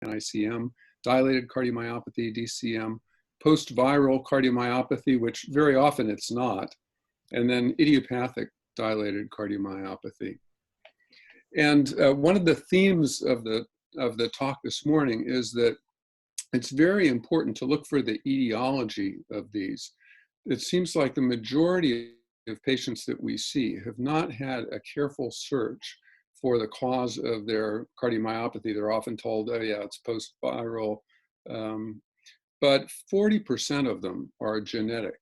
NICM, dilated cardiomyopathy, DCM, post-viral cardiomyopathy, which very often it's not, and then idiopathic dilated cardiomyopathy. And one of the themes of the talk this morning is that it's very important to look for the etiology of these. It seems like the majority of patients that we see have not had a careful search for the cause of their cardiomyopathy. They're often told, oh yeah, it's post-viral, but 40% of them are genetic.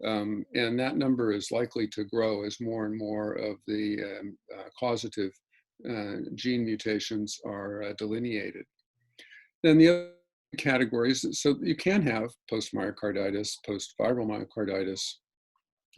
And that number is likely to grow as more and more of the causative gene mutations are delineated. Then the other categories, so you can have post-myocarditis, post-viral myocarditis,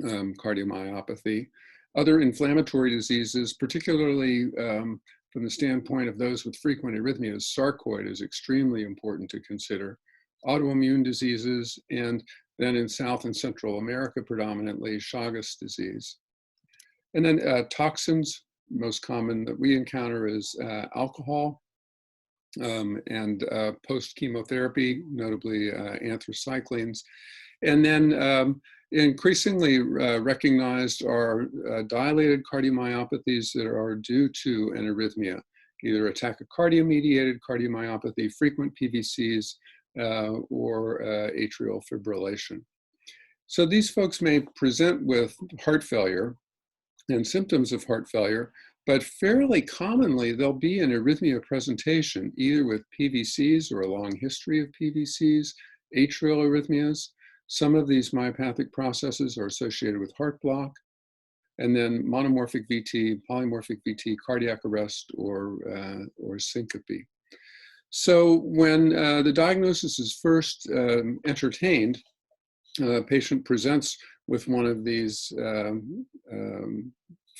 cardiomyopathy, other inflammatory diseases, particularly from the standpoint of those with frequent arrhythmias. Sarcoid is extremely important to consider. Autoimmune diseases, and then in South and Central America predominantly, Chagas disease. And then toxins, most common that we encounter is alcohol and post-chemotherapy, notably anthracyclines. And then increasingly recognized are dilated cardiomyopathies that are due to an arrhythmia, either a tachycardia-mediated cardiomyopathy, frequent PVCs, or atrial fibrillation. So these folks may present with heart failure and symptoms of heart failure, but fairly commonly there'll be an arrhythmia presentation, either with PVCs or a long history of PVCs, atrial arrhythmias. Some of these myopathic processes are associated with heart block, and then monomorphic VT, polymorphic VT, cardiac arrest, or syncope. So when the diagnosis is first entertained, a patient presents with one of these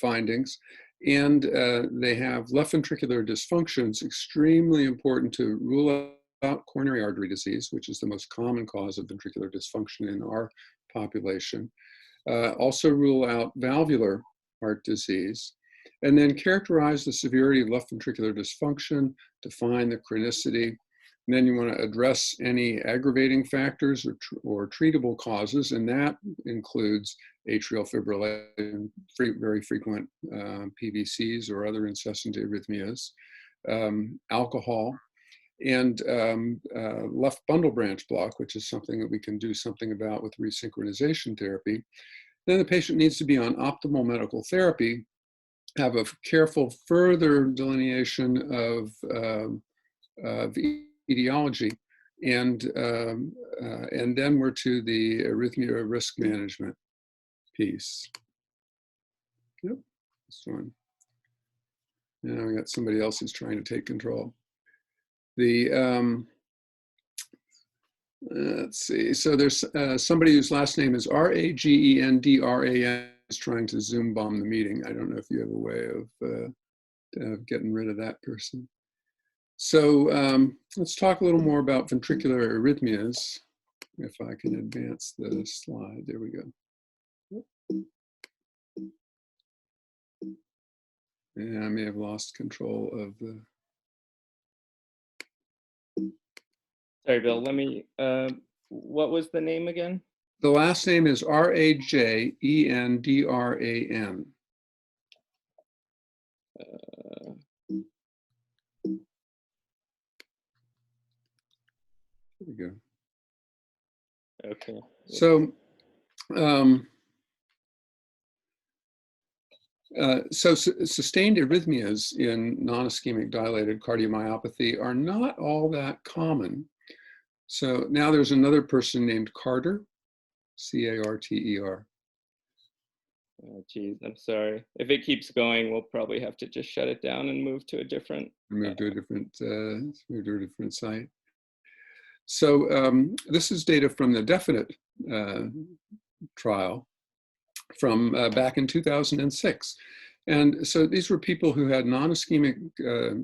findings, and they have left ventricular dysfunction. It's extremely important to rule out coronary artery disease, which is the most common cause of ventricular dysfunction in our population. Also rule out valvular heart disease, and then characterize the severity of left ventricular dysfunction, define the chronicity. And then you want to address any aggravating factors or treatable causes, and that includes atrial fibrillation, very frequent PVCs or other incessant arrhythmias, alcohol, and left bundle branch block, which is something that we can do something about with resynchronization therapy. Then the patient needs to be on optimal medical therapy, have a careful further delineation of etiology, and then we're to the arrhythmia risk management piece. Yep, this one. Now we got somebody else who's trying to take control. The let's see. So there's somebody whose last name is Ragendraan is trying to Zoom bomb the meeting. I don't know if you have a way of getting rid of that person. So let's talk a little more about ventricular arrhythmias. If I can advance the slide, there we go. Yeah, I may have lost control of the. Sorry, Bill, let me, what was the name again? The last name is Ragendraan. There we go. Okay. So, sustained arrhythmias in non-ischemic dilated cardiomyopathy are not all that common. So now there's another person named Carter, C-A-R-T-E-R. Oh, geez, I'm sorry. If it keeps going, we'll probably have to just shut it down and move to a different. Move to a different site. So this is data from the Definite trial from back in 2006. And so these were people who had non-ischemic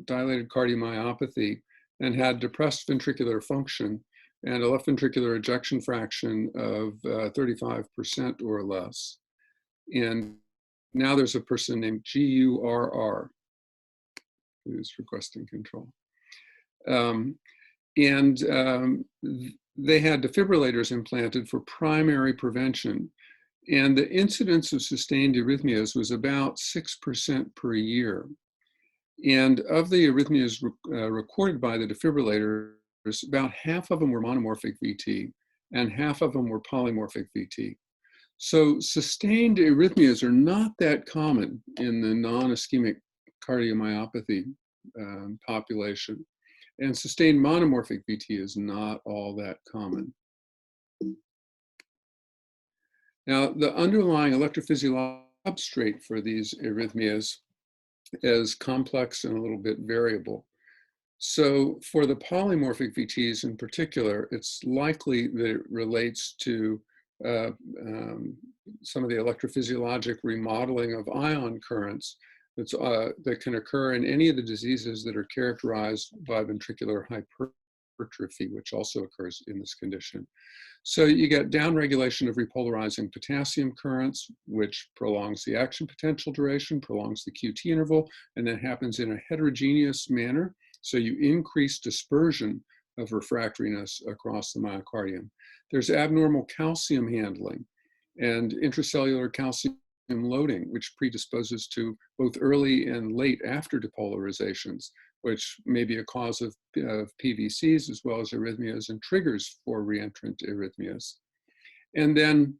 dilated cardiomyopathy and had depressed ventricular function and a left ventricular ejection fraction of 35% or less. And now there's a person named GURR who's requesting control. They had defibrillators implanted for primary prevention. And the incidence of sustained arrhythmias was about 6% per year. And of the arrhythmias recorded by the defibrillators, about half of them were monomorphic VT and half of them were polymorphic VT. So sustained arrhythmias are not that common in the non-ischemic cardiomyopathy population. And sustained monomorphic VT is not all that common. Now, the underlying electrophysiologic substrate for these arrhythmias is complex and a little bit variable. So for the polymorphic VTs in particular, it's likely that it relates to some of the electrophysiologic remodeling of ion currents that can occur in any of the diseases that are characterized by ventricular hypertrophy, which also occurs in this condition. So you get downregulation of repolarizing potassium currents, which prolongs the action potential duration, prolongs the QT interval, and that happens in a heterogeneous manner. So you increase dispersion of refractoriness across the myocardium. There's abnormal calcium handling and intracellular calcium loading, which predisposes to both early and late after depolarizations, which may be a cause of PVCs as well as arrhythmias and triggers for reentrant arrhythmias. And then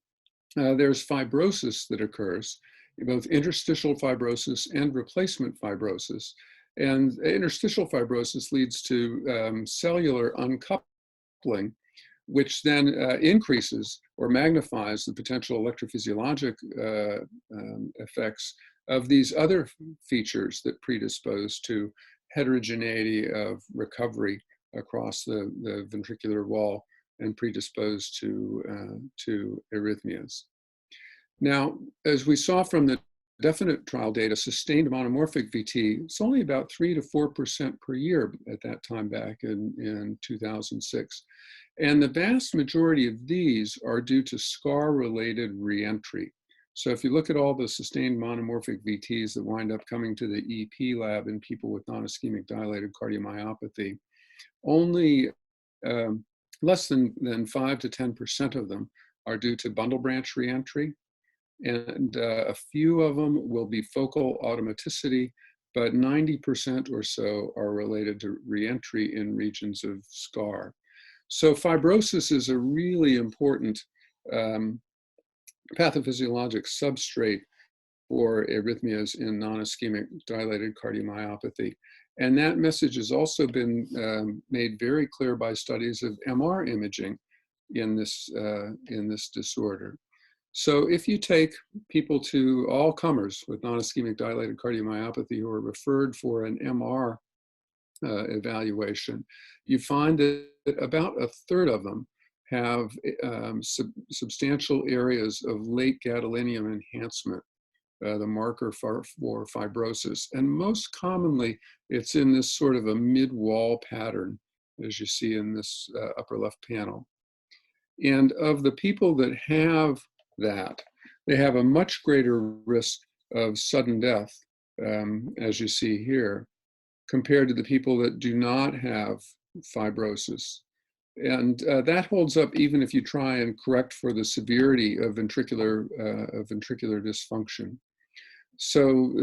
there's fibrosis that occurs, both interstitial fibrosis and replacement fibrosis. And interstitial fibrosis leads to cellular uncoupling, which then increases or magnifies the potential electrophysiologic effects of these other features that predispose to heterogeneity of recovery across the ventricular wall and predisposed to arrhythmias. Now, as we saw from the definite trial data, sustained monomorphic VT, it's only about 3 to 4% per year at that time back in 2006. And the vast majority of these are due to scar-related reentry. So if you look at all the sustained monomorphic VTs that wind up coming to the EP lab in people with non-ischemic dilated cardiomyopathy, only less than 5 to 10% of them are due to bundle branch reentry. And a few of them will be focal automaticity, but 90% or so are related to reentry in regions of scar. So fibrosis is a really important pathophysiologic substrate for arrhythmias in non-ischemic dilated cardiomyopathy. And that message has also been made very clear by studies of MR imaging in this disorder. So if you take people to all comers with non-ischemic dilated cardiomyopathy who are referred for an MR evaluation, you find that about a third of them have substantial areas of late gadolinium enhancement, the marker for fibrosis. And most commonly, it's in this sort of a mid-wall pattern, as you see in this upper left panel. And of the people that have that, they have a much greater risk of sudden death, as you see here, compared to the people that do not have fibrosis. And that holds up even if you try and correct for the severity of ventricular dysfunction. So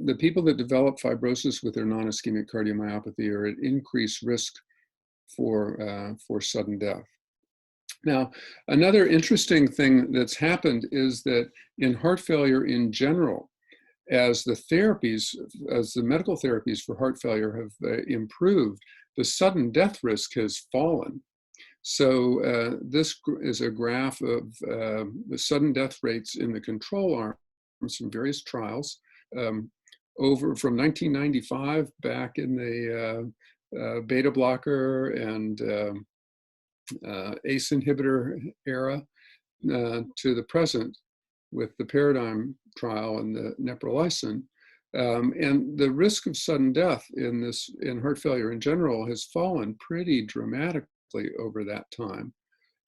the people that develop fibrosis with their non-ischemic cardiomyopathy are at increased risk for sudden death. Now, another interesting thing that's happened is that in heart failure in general, as the medical therapies for heart failure have improved, the sudden death risk has fallen. So this is a graph of the sudden death rates in the control arms from various trials over from 1995 back in the beta blocker and ACE inhibitor era to the present with the paradigm trial and the neprilysin. And the risk of sudden death in heart failure in general has fallen pretty dramatically over that time.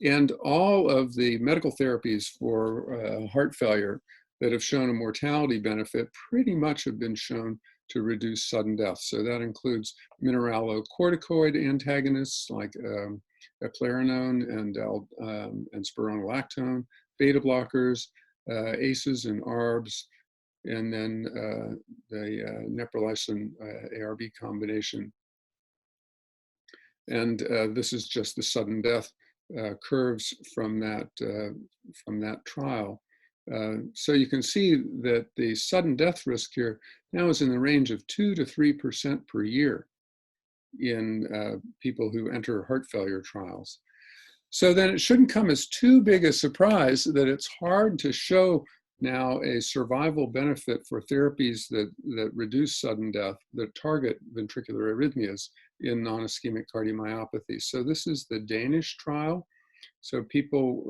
And all of the medical therapies for heart failure that have shown a mortality benefit pretty much have been shown to reduce sudden death. So that includes mineralocorticoid antagonists like eplerenone and spironolactone, beta blockers, ACEs and ARBs, and then the neprilysin ARB combination. And this is just the sudden death curves from that trial. So you can see that the sudden death risk here now is in the range of 2 to 3% per year in people who enter heart failure trials. So then it shouldn't come as too big a surprise that it's hard to show now a survival benefit for therapies that reduce sudden death, that target ventricular arrhythmias in non-ischemic cardiomyopathy. So this is the Danish trial. So people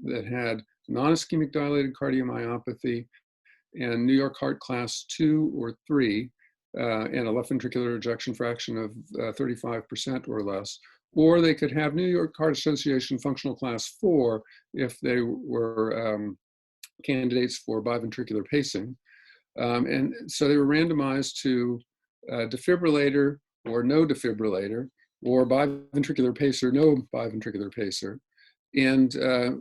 that had non-ischemic dilated cardiomyopathy and New York Heart Class 2 or 3 and a left ventricular ejection fraction of 35% or less, or they could have New York Heart Association Functional Class 4 if they were candidates for biventricular pacing. And so they were randomized to defibrillator or no defibrillator, or biventricular pacer, no biventricular pacer. And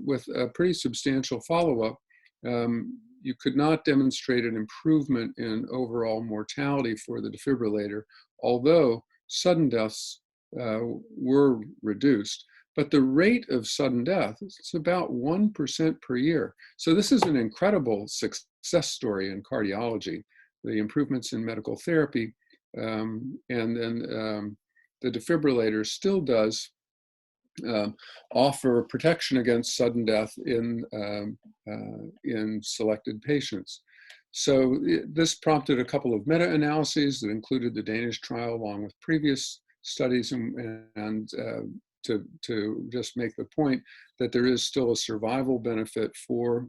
with a pretty substantial follow-up, you could not demonstrate an improvement in overall mortality for the defibrillator, although sudden deaths were reduced. But the rate of sudden death is about 1% per year. So this is an incredible success story in cardiology, the improvements in medical therapy. And then the defibrillator still does offer protection against sudden death in selected patients. So this prompted a couple of meta-analyses that included the Danish trial along with previous studies and to just make the point that there is still a survival benefit for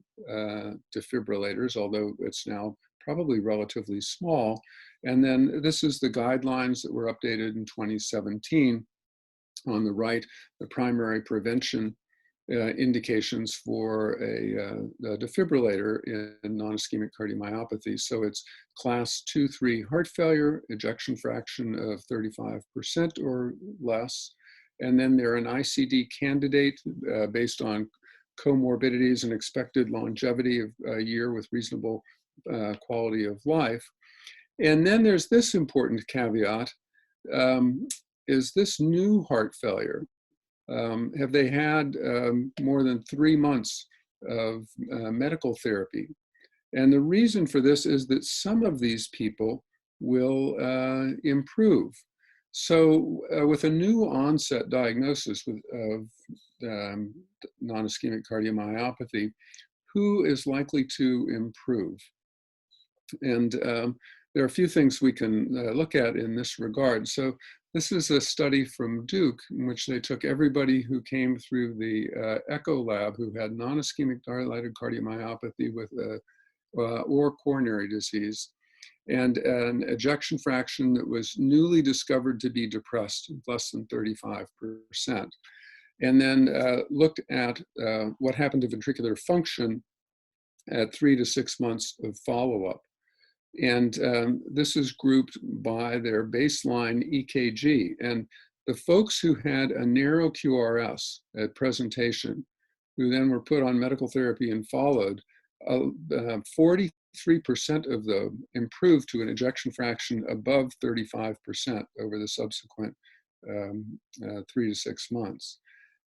defibrillators, although it's now probably relatively small. And then this is the guidelines that were updated in 2017. On the right, the primary prevention indications for a defibrillator in non-ischemic cardiomyopathy. So it's class 2-3 heart failure, ejection fraction of 35% or less. And then they're an ICD candidate based on comorbidities and expected longevity of a year with reasonable quality of life. And then there's this important caveat, is this new heart failure? Have they had more than 3 months of medical therapy? And the reason for this is that some of these people will improve. So with a new onset diagnosis of non-ischemic cardiomyopathy, who is likely to improve? And there are a few things we can look at in this regard. So this is a study from Duke in which they took everybody who came through the echo lab who had non-ischemic dilated cardiomyopathy with or coronary disease, and an ejection fraction that was newly discovered to be depressed, less than 35%. And then looked at what happened to ventricular function at 3 to 6 months of follow-up. And this is grouped by their baseline EKG. And the folks who had a narrow QRS at presentation, who then were put on medical therapy and followed, 43% of them improved to an ejection fraction above 35% over the subsequent 3 to 6 months.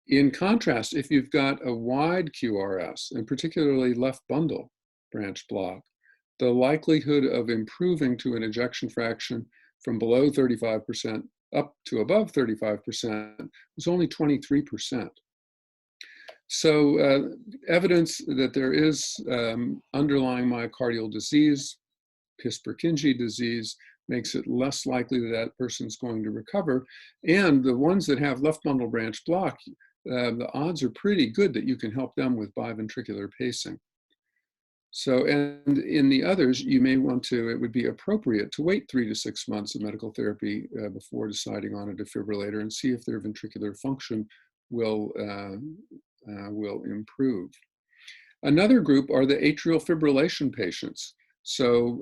In contrast, if you've got a wide QRS, and particularly left bundle branch block, the likelihood of improving to an ejection fraction from below 35% up to above 35% was only 23%. So evidence that there is underlying myocardial disease, Purkinje disease, makes it less likely that that person's going to recover. And the ones that have left bundle branch block, the odds are pretty good that you can help them with biventricular pacing. So, and in the others, you may want to, it would be appropriate to wait 3 to 6 months of medical therapy before deciding on a defibrillator and see if their ventricular function will improve. Another group are the atrial fibrillation patients. So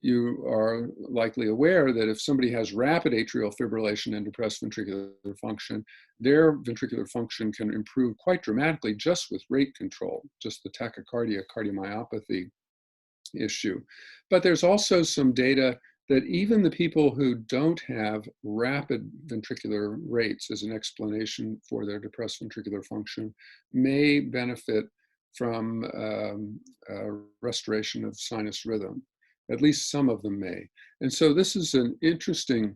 you are likely aware that if somebody has rapid atrial fibrillation and depressed ventricular function, their ventricular function can improve quite dramatically just with rate control, just the tachycardia, cardiomyopathy issue. But there's also some data that even the people who don't have rapid ventricular rates as an explanation for their depressed ventricular function may benefit from restoration of sinus rhythm. At least some of them may. And so this is an interesting,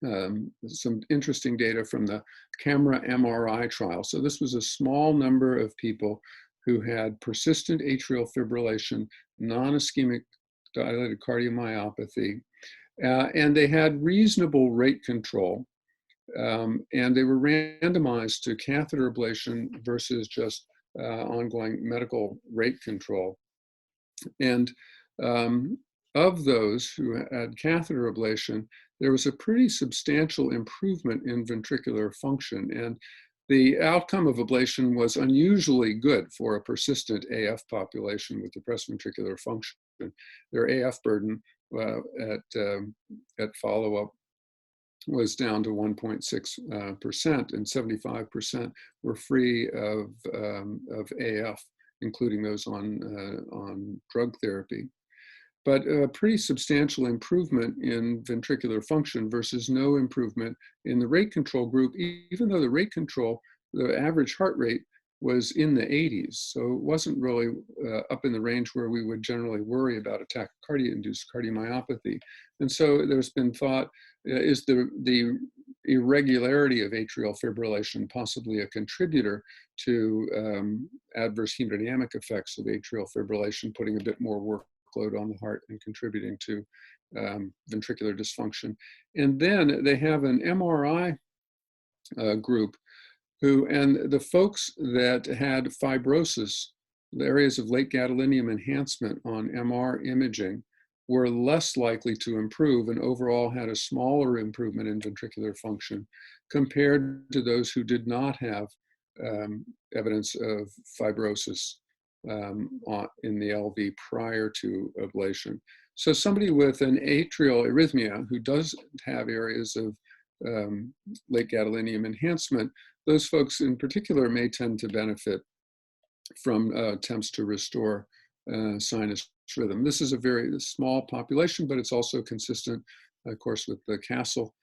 some interesting data from the camera MRI trial. So this was a small number of people who had persistent atrial fibrillation, non-ischemic dilated cardiomyopathy, and they had reasonable rate control. And they were randomized to catheter ablation versus just ongoing medical rate control. And of those who had catheter ablation, there was a pretty substantial improvement in ventricular function. And the outcome of ablation was unusually good for a persistent AF population with depressed ventricular function. Their AF burden at follow-up was down to 1.6%, and 75% were free of AF, including those on drug therapy. But a pretty substantial improvement in ventricular function versus no improvement in the rate control group, even though the rate control, the average heart rate was in the 80s. So it wasn't really up in the range where we would generally worry about a tachycardia-induced cardiomyopathy. And so there's been thought, is the irregularity of atrial fibrillation possibly a contributor to adverse hemodynamic effects of atrial fibrillation, putting a bit more workload on the heart and contributing to ventricular dysfunction? And then they have an MRI group and the folks that had fibrosis, the areas of late gadolinium enhancement on MR imaging, were less likely to improve and overall had a smaller improvement in ventricular function compared to those who did not have evidence of fibrosis in the LV prior to ablation. So somebody with an atrial arrhythmia who does have areas of late gadolinium enhancement, those folks in particular may tend to benefit from attempts to restore sinus rhythm. This is a very small population, but it's also consistent, of course, with the Castle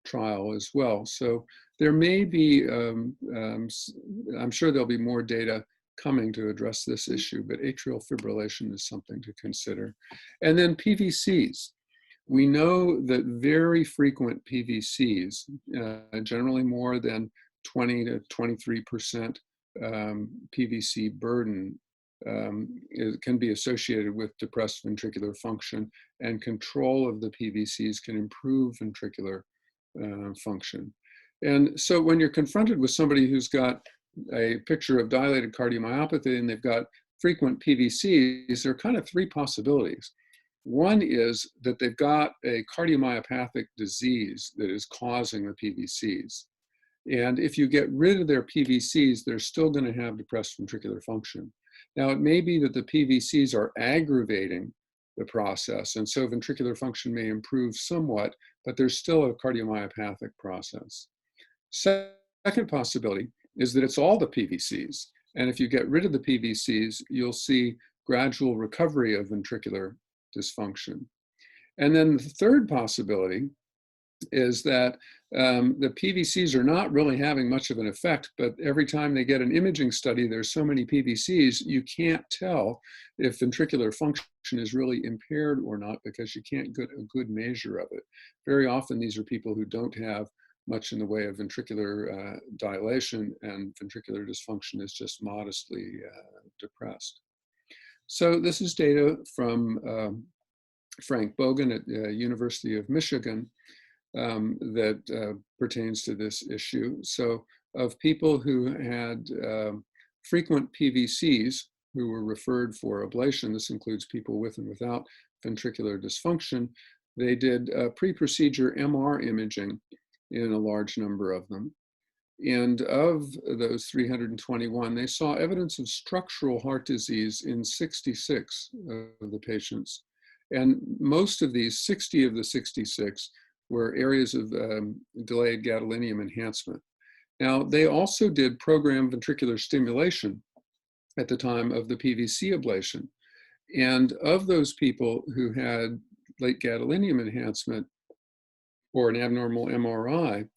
trial as well. So there may be, I'm sure there'll be more data coming to address this issue, but atrial fibrillation is something to consider. And then PVCs. We know that very frequent PVCs, generally more than 20 to 23% PVC burden, can be associated with depressed ventricular function, and control of the PVCs can improve ventricular function. And so when you're confronted with somebody who's got a picture of dilated cardiomyopathy and they've got frequent PVCs, there are kind of three possibilities. One is that they've got a cardiomyopathic disease that is causing the PVCs. And if you get rid of their PVCs, they're still going to have depressed ventricular function. Now, it may be that the PVCs are aggravating the process, and so ventricular function may improve somewhat, but there's still a cardiomyopathic process. Second possibility is that it's all the PVCs. And if you get rid of the PVCs, you'll see gradual recovery of ventricular dysfunction. And then the third possibility is that the PVCs are not really having much of an effect, but every time they get an imaging study, there's so many PVCs, you can't tell if ventricular function is really impaired or not because you can't get a good measure of it. Very often, these are people who don't have much in the way of ventricular dilation, and ventricular dysfunction is just modestly depressed. So this is data from Frank Bogan at the University of Michigan that pertains to this issue. So of people who had frequent PVCs who were referred for ablation, this includes people with and without ventricular dysfunction, they did pre-procedure MR imaging in a large number of them. And of those 321, they saw evidence of structural heart disease in 66 of the patients. And most of these, 60 of the 66, were areas of delayed gadolinium enhancement. Now, they also did programmed ventricular stimulation at the time of the PVC ablation. And of those people who had late gadolinium enhancement or an abnormal MRI,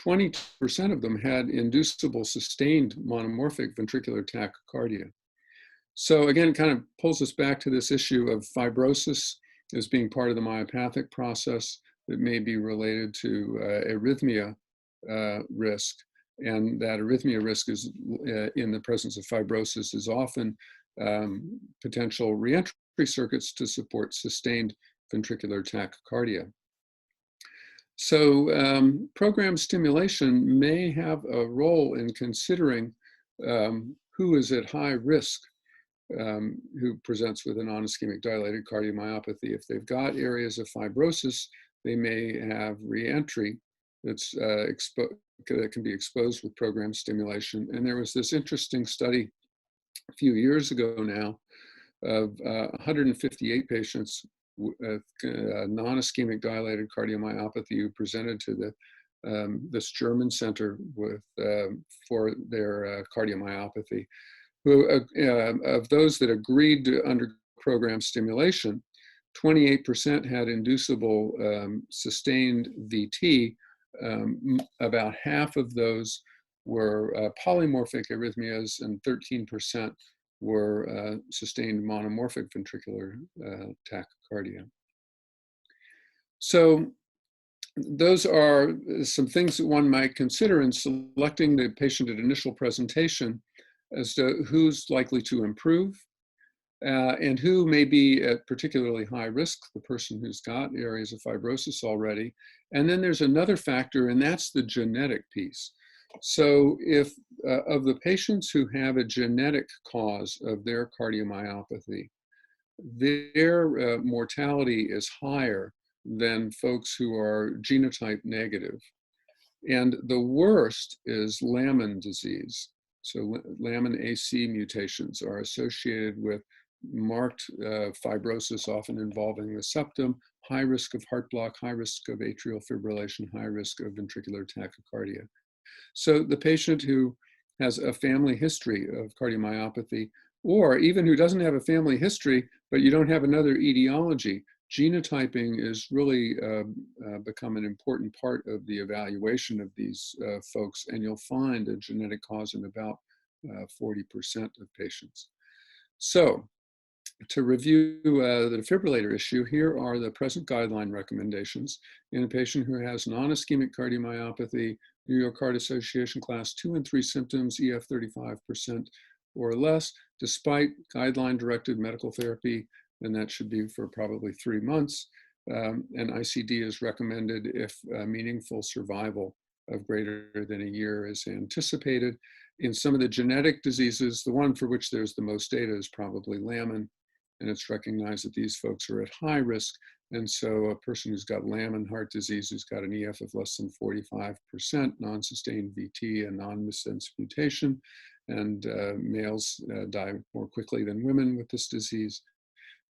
20% of them had inducible sustained monomorphic ventricular tachycardia. So again, it kind of pulls us back to this issue of fibrosis as being part of the myopathic process that may be related to arrhythmia risk. And that arrhythmia risk is in the presence of fibrosis is often potential reentry circuits to support sustained ventricular tachycardia. So programmed stimulation may have a role in considering who is at high risk, who presents with a non-ischemic dilated cardiomyopathy. If they've got areas of fibrosis, they may have reentry that's that can be exposed with programmed stimulation. And there was this interesting study a few years ago now of 158 patients with non-ischemic dilated cardiomyopathy who presented to this German center with for their cardiomyopathy. Who of those that agreed to undergo program stimulation, 28% had inducible sustained VT. About half of those were polymorphic arrhythmias, and 13% were sustained monomorphic ventricular tachycardia. So those are some things that one might consider in selecting the patient at initial presentation as to who's likely to improve and who may be at particularly high risk, the person who's got areas of fibrosis already. And then there's another factor, and that's the genetic piece. So if of the patients who have a genetic cause of their cardiomyopathy, their mortality is higher than folks who are genotype negative. And the worst is Lamin disease. So Lamin AC mutations are associated with marked fibrosis, often involving the septum, high risk of heart block, high risk of atrial fibrillation, high risk of ventricular tachycardia. So the patient who has a family history of cardiomyopathy, or even who doesn't have a family history, but you don't have another etiology, genotyping is really become an important part of the evaluation of these folks, and you'll find a genetic cause in about 40% of patients. So to review the defibrillator issue, here are the present guideline recommendations in a patient who has non-ischemic cardiomyopathy, New York Heart Association class 2 and 3 symptoms, EF 35% or less, despite guideline-directed medical therapy, and that should be for probably 3 months. And ICD is recommended if meaningful survival of greater than a year is anticipated. In some of the genetic diseases, the one for which there's the most data is probably Lamin, and it's recognized that these folks are at high risk. And so a person who's got Lamin heart disease, who's got an EF of less than 45%, non-sustained VT and non-missense mutation, and males die more quickly than women with this disease.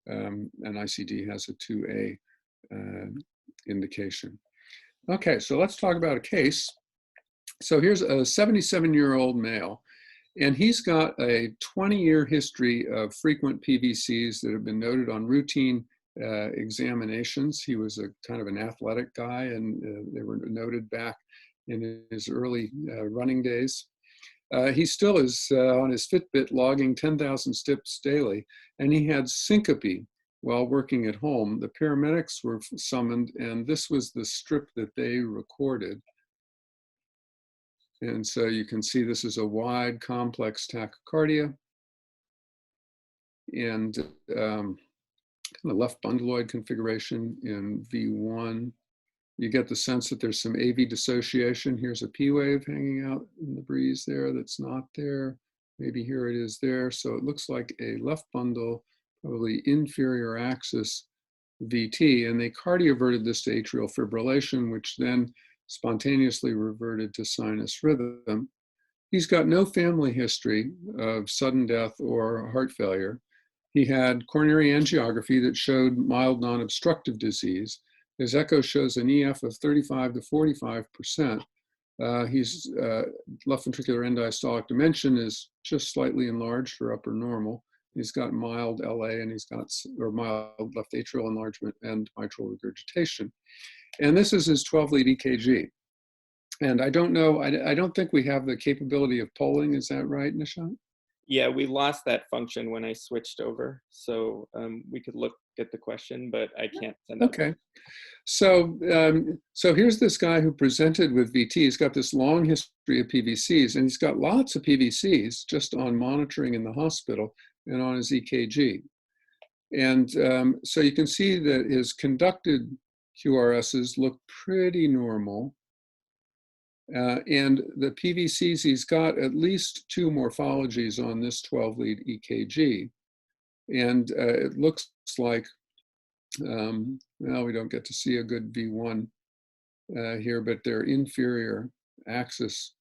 And ICD has a 2A indication. Okay, so let's talk about a case. So here's a 77-year-old male, and he's got a 20-year history of frequent PVCs that have been noted on routine examinations. He was a kind of an athletic guy, and they were noted back in his early running days. He still is on his Fitbit logging 10,000 steps daily, and he had syncope while working at home. The paramedics were summoned, and this was the strip that they recorded. And so you can see this is a wide, complex tachycardia, and kind of left bundloid configuration in V1. You get the sense that there's some AV dissociation. Here's a P wave hanging out in the breeze there that's not there. Maybe here it is there. So it looks like a left bundle, probably inferior axis VT, and they cardioverted this to atrial fibrillation, which then spontaneously reverted to sinus rhythm. He's got no family history of sudden death or heart failure. He had coronary angiography that showed mild non-obstructive disease. His echo shows an EF of 35 to 45%. He's left ventricular end diastolic dimension is just slightly enlarged or upper normal. He's got mild LA and he's got mild left atrial enlargement and mitral regurgitation. And this is his 12-lead EKG. And I don't know, I don't think we have the capability of polling. Is that right, Nishant? Yeah, we lost that function when I switched over. So we could look at the question, but I can't send out. Okay. So here's this guy who presented with VT. He's got this long history of PVCs, and he's got lots of PVCs just on monitoring in the hospital and on his EKG. And so you can see that his conducted QRSs look pretty normal. And the PVCs, he's got at least 2 morphologies on this 12-lead EKG. And it looks like, well, we don't get to see a good V1 here, but they're inferior axis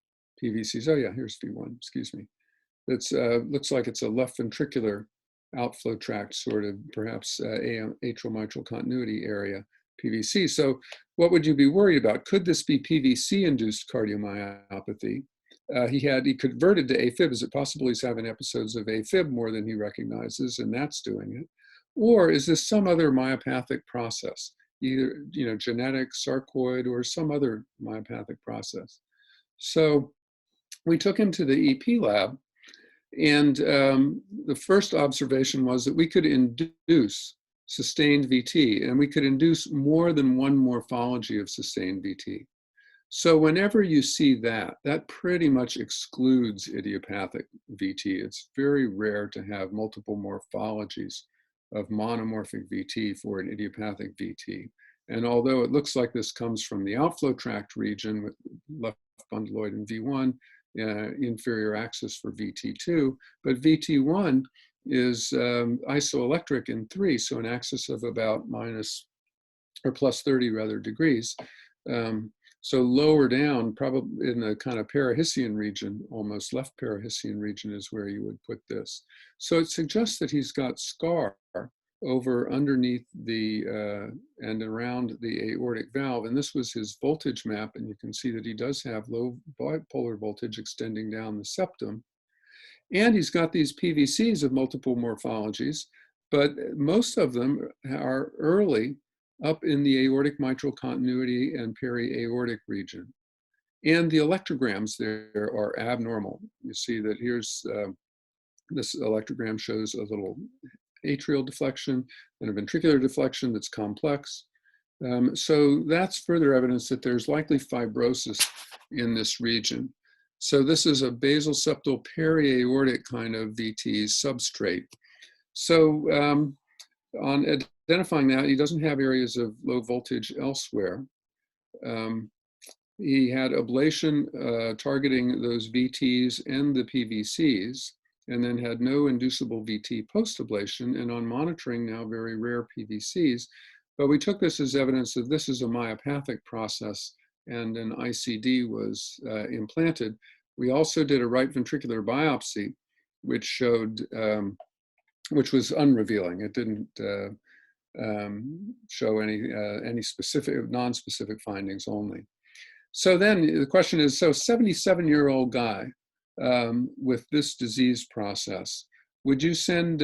PVCs. Oh yeah, here's V1, excuse me. It's looks like it's a left ventricular outflow tract, sort of perhaps atrial mitral continuity area PVC. So what would you be worried about? Could this be PVC-induced cardiomyopathy? He converted to AFib. Is it possible he's having episodes of AFib more than he recognizes, and that's doing it? Or is this some other myopathic process, either genetic, sarcoid, or some other myopathic process? So we took him to the EP lab, and the first observation was that we could induce sustained VT, and we could induce more than one morphology of sustained VT. So whenever you see that, that pretty much excludes idiopathic VT. It's very rare to have multiple morphologies of monomorphic VT for an idiopathic VT. And although it looks like this comes from the outflow tract region with left bundloid in V1, inferior axis for VT2, but VT1 is isoelectric in 3, so an axis of about minus or plus 30 rather degrees. So lower down, probably in the kind of parahiscine region, almost left parahiscine region is where you would put this. So it suggests that he's got scar over underneath the and around the aortic valve. And this was his voltage map. And you can see that he does have low bipolar voltage extending down the septum. And he's got these PVCs of multiple morphologies, but most of them are early up in the aortic mitral continuity and peri-aortic region. And the electrograms there are abnormal. You see that here's, this electrogram shows a little atrial deflection and a ventricular deflection that's complex. So that's further evidence that there's likely fibrosis in this region. So this is a basal septal peri-aortic kind of VT substrate. So on identifying that, he doesn't have areas of low voltage elsewhere. He had ablation targeting those VTs and the PVCs, and then had no inducible VT post-ablation, and on monitoring now very rare PVCs. But we took this as evidence that this is a myopathic process, and an ICD was implanted. We also did a right ventricular biopsy, which showed, which was unrevealing. It didn't show any specific, non-specific findings only. So then the question is, so 77-year-old guy with this disease process, would you send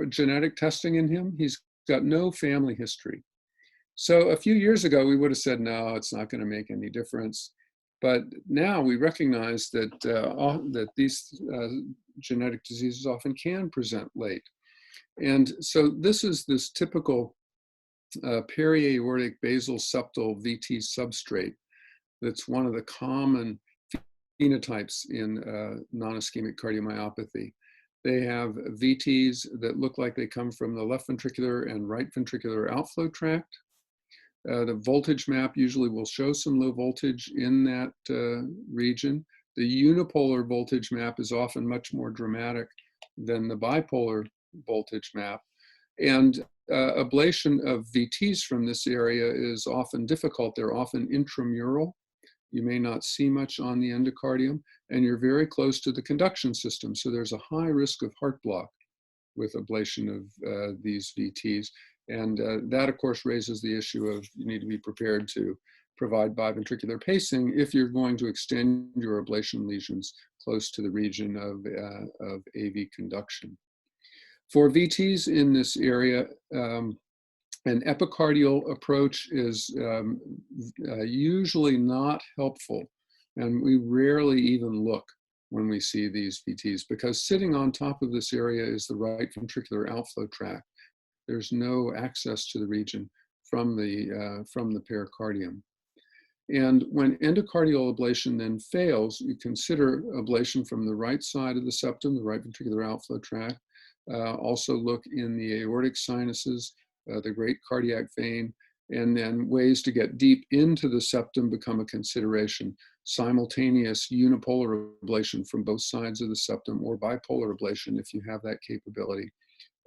genetic testing in him? He's got no family history. So a few years ago, we would have said, no, it's not going to make any difference. But now we recognize that, that these genetic diseases often can present late. And so this is this typical peri-aortic basal septal VT substrate that's one of the common phenotypes in non-ischemic cardiomyopathy. They have VTs that look like they come from the left ventricular and right ventricular outflow tract. The voltage map usually will show some low voltage in that region. The unipolar voltage map is often much more dramatic than the bipolar voltage map. And ablation of VTs from this area is often difficult. They're often intramural. You may not see much on the endocardium, and you're very close to the conduction system. So there's a high risk of heart block with ablation of these VTs. And that, of course, raises the issue of you need to be prepared to provide biventricular pacing if you're going to extend your ablation lesions close to the region of AV conduction. For VTs in this area, an epicardial approach is usually not helpful, and we rarely even look when we see these VTs, because sitting on top of this area is the right ventricular outflow tract. There's no access to the region from the pericardium. And when endocardial ablation then fails, you consider ablation from the right side of the septum, the right ventricular outflow tract. Also look in the aortic sinuses, the great cardiac vein, and then ways to get deep into the septum become a consideration. Simultaneous unipolar ablation from both sides of the septum, or bipolar ablation if you have that capability.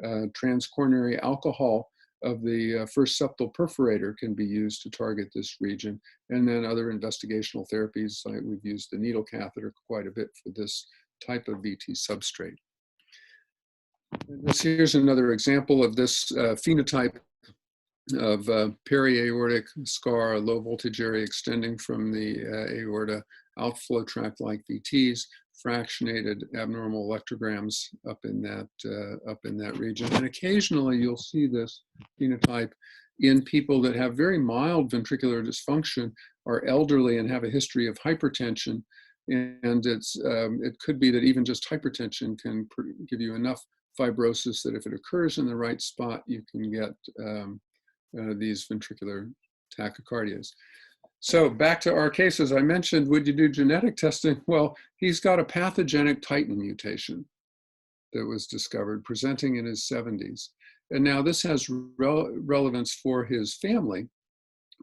Transcoronary alcohol of the first septal perforator can be used to target this region, and then other investigational therapies. We've used the needle catheter quite a bit for this type of VT substrate. Here's another example of this phenotype of periaortic scar, a low voltage area extending from the aorta, outflow tract like VTs, fractionated abnormal electrograms up in that region. And occasionally you'll see this phenotype in people that have very mild ventricular dysfunction, are elderly and have a history of hypertension. And it could be that even just hypertension can give you enough fibrosis that if it occurs in the right spot, you can get these ventricular tachycardias. So back to our case, as I mentioned, would you do genetic testing? Well, he's got a pathogenic Titan mutation that was discovered, presenting in his 70s. And now this has relevance for his family,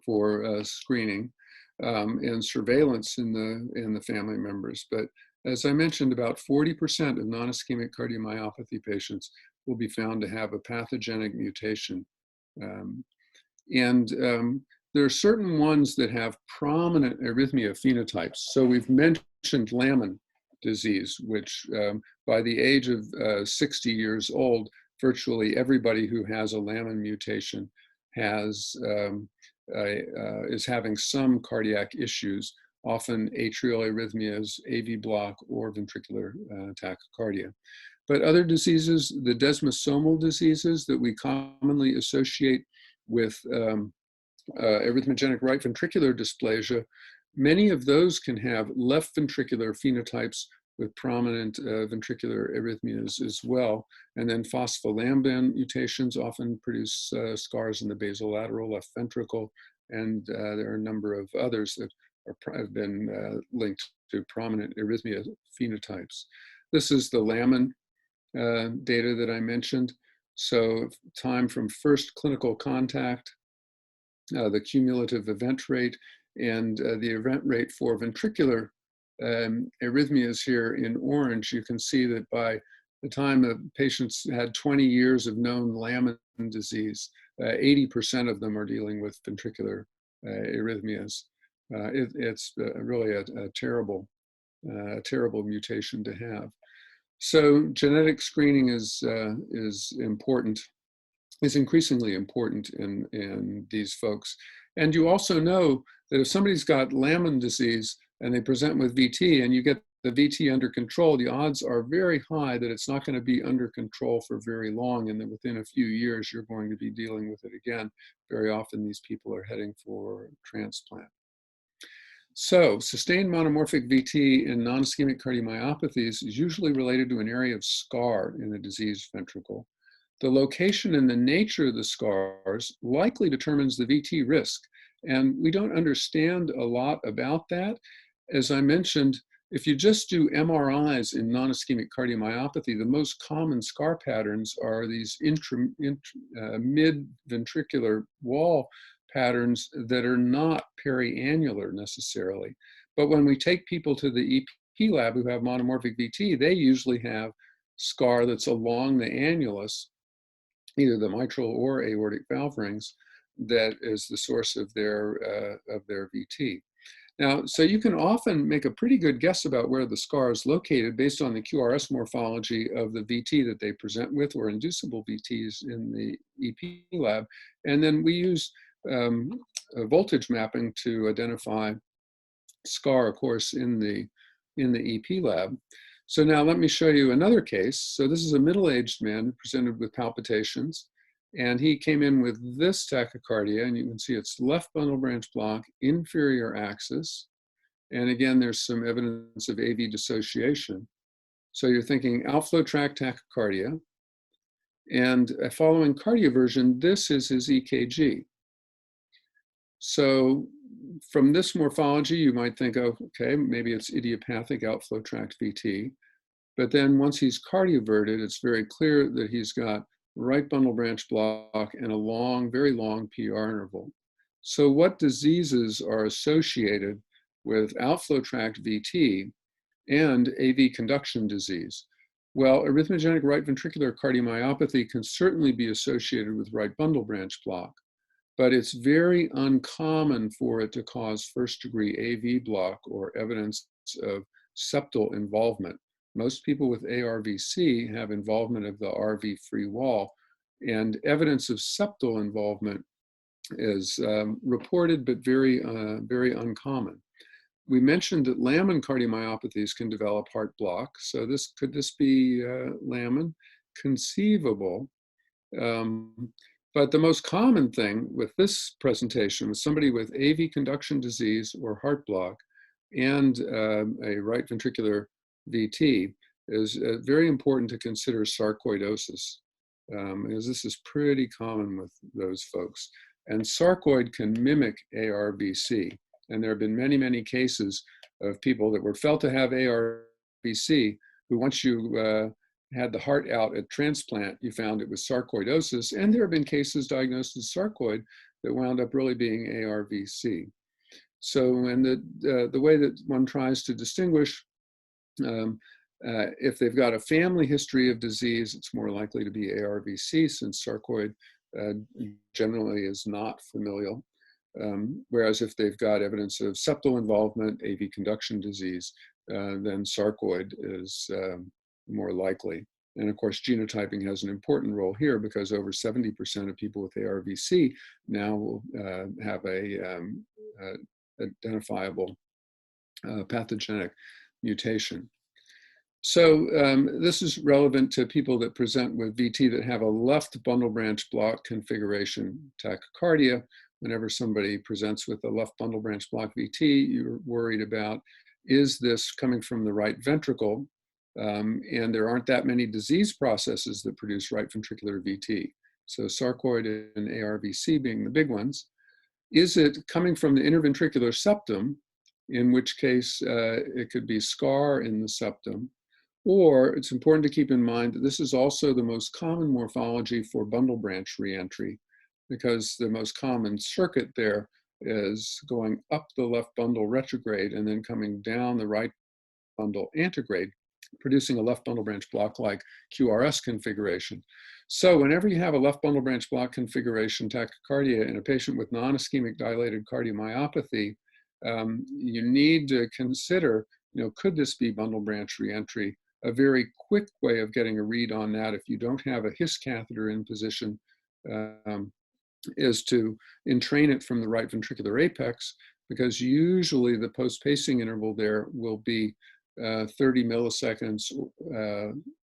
for screening and surveillance in the family members. But as I mentioned, about 40% of non-ischemic cardiomyopathy patients will be found to have a pathogenic mutation. There are certain ones that have prominent arrhythmia phenotypes. So we've mentioned Lamin disease, which by the age of 60 years old, virtually everybody who has a Lamin mutation is having some cardiac issues, often atrial arrhythmias, AV block, or ventricular tachycardia. But other diseases, the desmosomal diseases that we commonly associate with arrhythmogenic right ventricular dysplasia, many of those can have left ventricular phenotypes with prominent ventricular arrhythmias as well. And then phospholamban mutations often produce scars in the basolateral left ventricle. And there are a number of others that have been linked to prominent arrhythmia phenotypes. This is the Lamin data that I mentioned. So time from first clinical contact, the cumulative event rate, and the event rate for ventricular arrhythmias here in orange. You can see that by the time the patients had 20 years of known Lamin disease, 80% of them are dealing with ventricular arrhythmias. It's really a terrible mutation to have. So genetic screening is important. Is increasingly important in these folks. And you also know that if somebody's got Lamin disease and they present with VT and you get the VT under control, the odds are very high that it's not going to be under control for very long, and that within a few years you're going to be dealing with it again. Very often these people are heading for transplant. So sustained monomorphic VT in non-ischemic cardiomyopathies is usually related to an area of scar in the diseased ventricle. The location and the nature of the scars likely determines the VT risk. And we don't understand a lot about that. As I mentioned, if you just do MRIs in non-ischemic cardiomyopathy, the most common scar patterns are these mid-ventricular wall patterns that are not periannular necessarily. But when we take people to the EP lab who have monomorphic VT, they usually have scar that's along the annulus, either the mitral or aortic valve rings, that is the source of their VT. Now, so you can often make a pretty good guess about where the scar is located based on the QRS morphology of the VT that they present with, or inducible VTs in the EP lab. And then we use a voltage mapping to identify scar, of course, in the EP lab. So now let me show you another case. So this is a middle-aged man who presented with palpitations, and he came in with this tachycardia, and you can see it's left bundle branch block, inferior axis. And again, there's some evidence of AV dissociation. So you're thinking outflow tract tachycardia. And following cardioversion, this is his EKG. So from this morphology, you might think, oh, okay, maybe it's idiopathic outflow tract VT. But then once he's cardioverted, it's very clear that he's got right bundle branch block and a long, very long PR interval. So what diseases are associated with outflow tract VT and AV conduction disease? Well, arrhythmogenic right ventricular cardiomyopathy can certainly be associated with right bundle branch block, but it's very uncommon for it to cause first-degree AV block or evidence of septal involvement. Most people with ARVC have involvement of the RV free wall, and evidence of septal involvement is reported, but very uncommon. We mentioned that Lamin cardiomyopathies can develop heart block. So could this be Lamin? Conceivable. But the most common thing with this presentation was somebody with AV conduction disease or heart block and a right ventricular VT. Is very important to consider sarcoidosis, as this is pretty common with those folks. And sarcoid can mimic ARVC. And there have been many, many cases of people that were felt to have ARVC, who once you had the heart out at transplant, you found it was sarcoidosis. And there have been cases diagnosed as sarcoid that wound up really being ARVC. So, and the way that one tries to distinguish, if they've got a family history of disease, it's more likely to be ARVC, since sarcoid generally is not familial. Whereas if they've got evidence of septal involvement, AV conduction disease, then sarcoid is more likely. And of course, genotyping has an important role here, because over 70% of people with ARVC now will have a identifiable pathogenic mutation. So this is relevant to people that present with VT that have a left bundle branch block configuration tachycardia. Whenever somebody presents with a left bundle branch block VT, you're worried about, is this coming from the right ventricle? And there aren't that many disease processes that produce right ventricular VT. So sarcoid and ARVC being the big ones. Is it coming from the interventricular septum, in which case it could be scar in the septum? Or it's important to keep in mind that this is also the most common morphology for bundle branch reentry, because the most common circuit there is going up the left bundle retrograde and then coming down the right bundle antegrade, producing a left bundle branch block like QRS configuration. So whenever you have a left bundle branch block configuration tachycardia in a patient with non-ischemic dilated cardiomyopathy, you need to consider, could this be bundle branch reentry? A very quick way of getting a read on that, if you don't have a His catheter in position, is to entrain it from the right ventricular apex, because usually the post-pacing interval there will be 30 milliseconds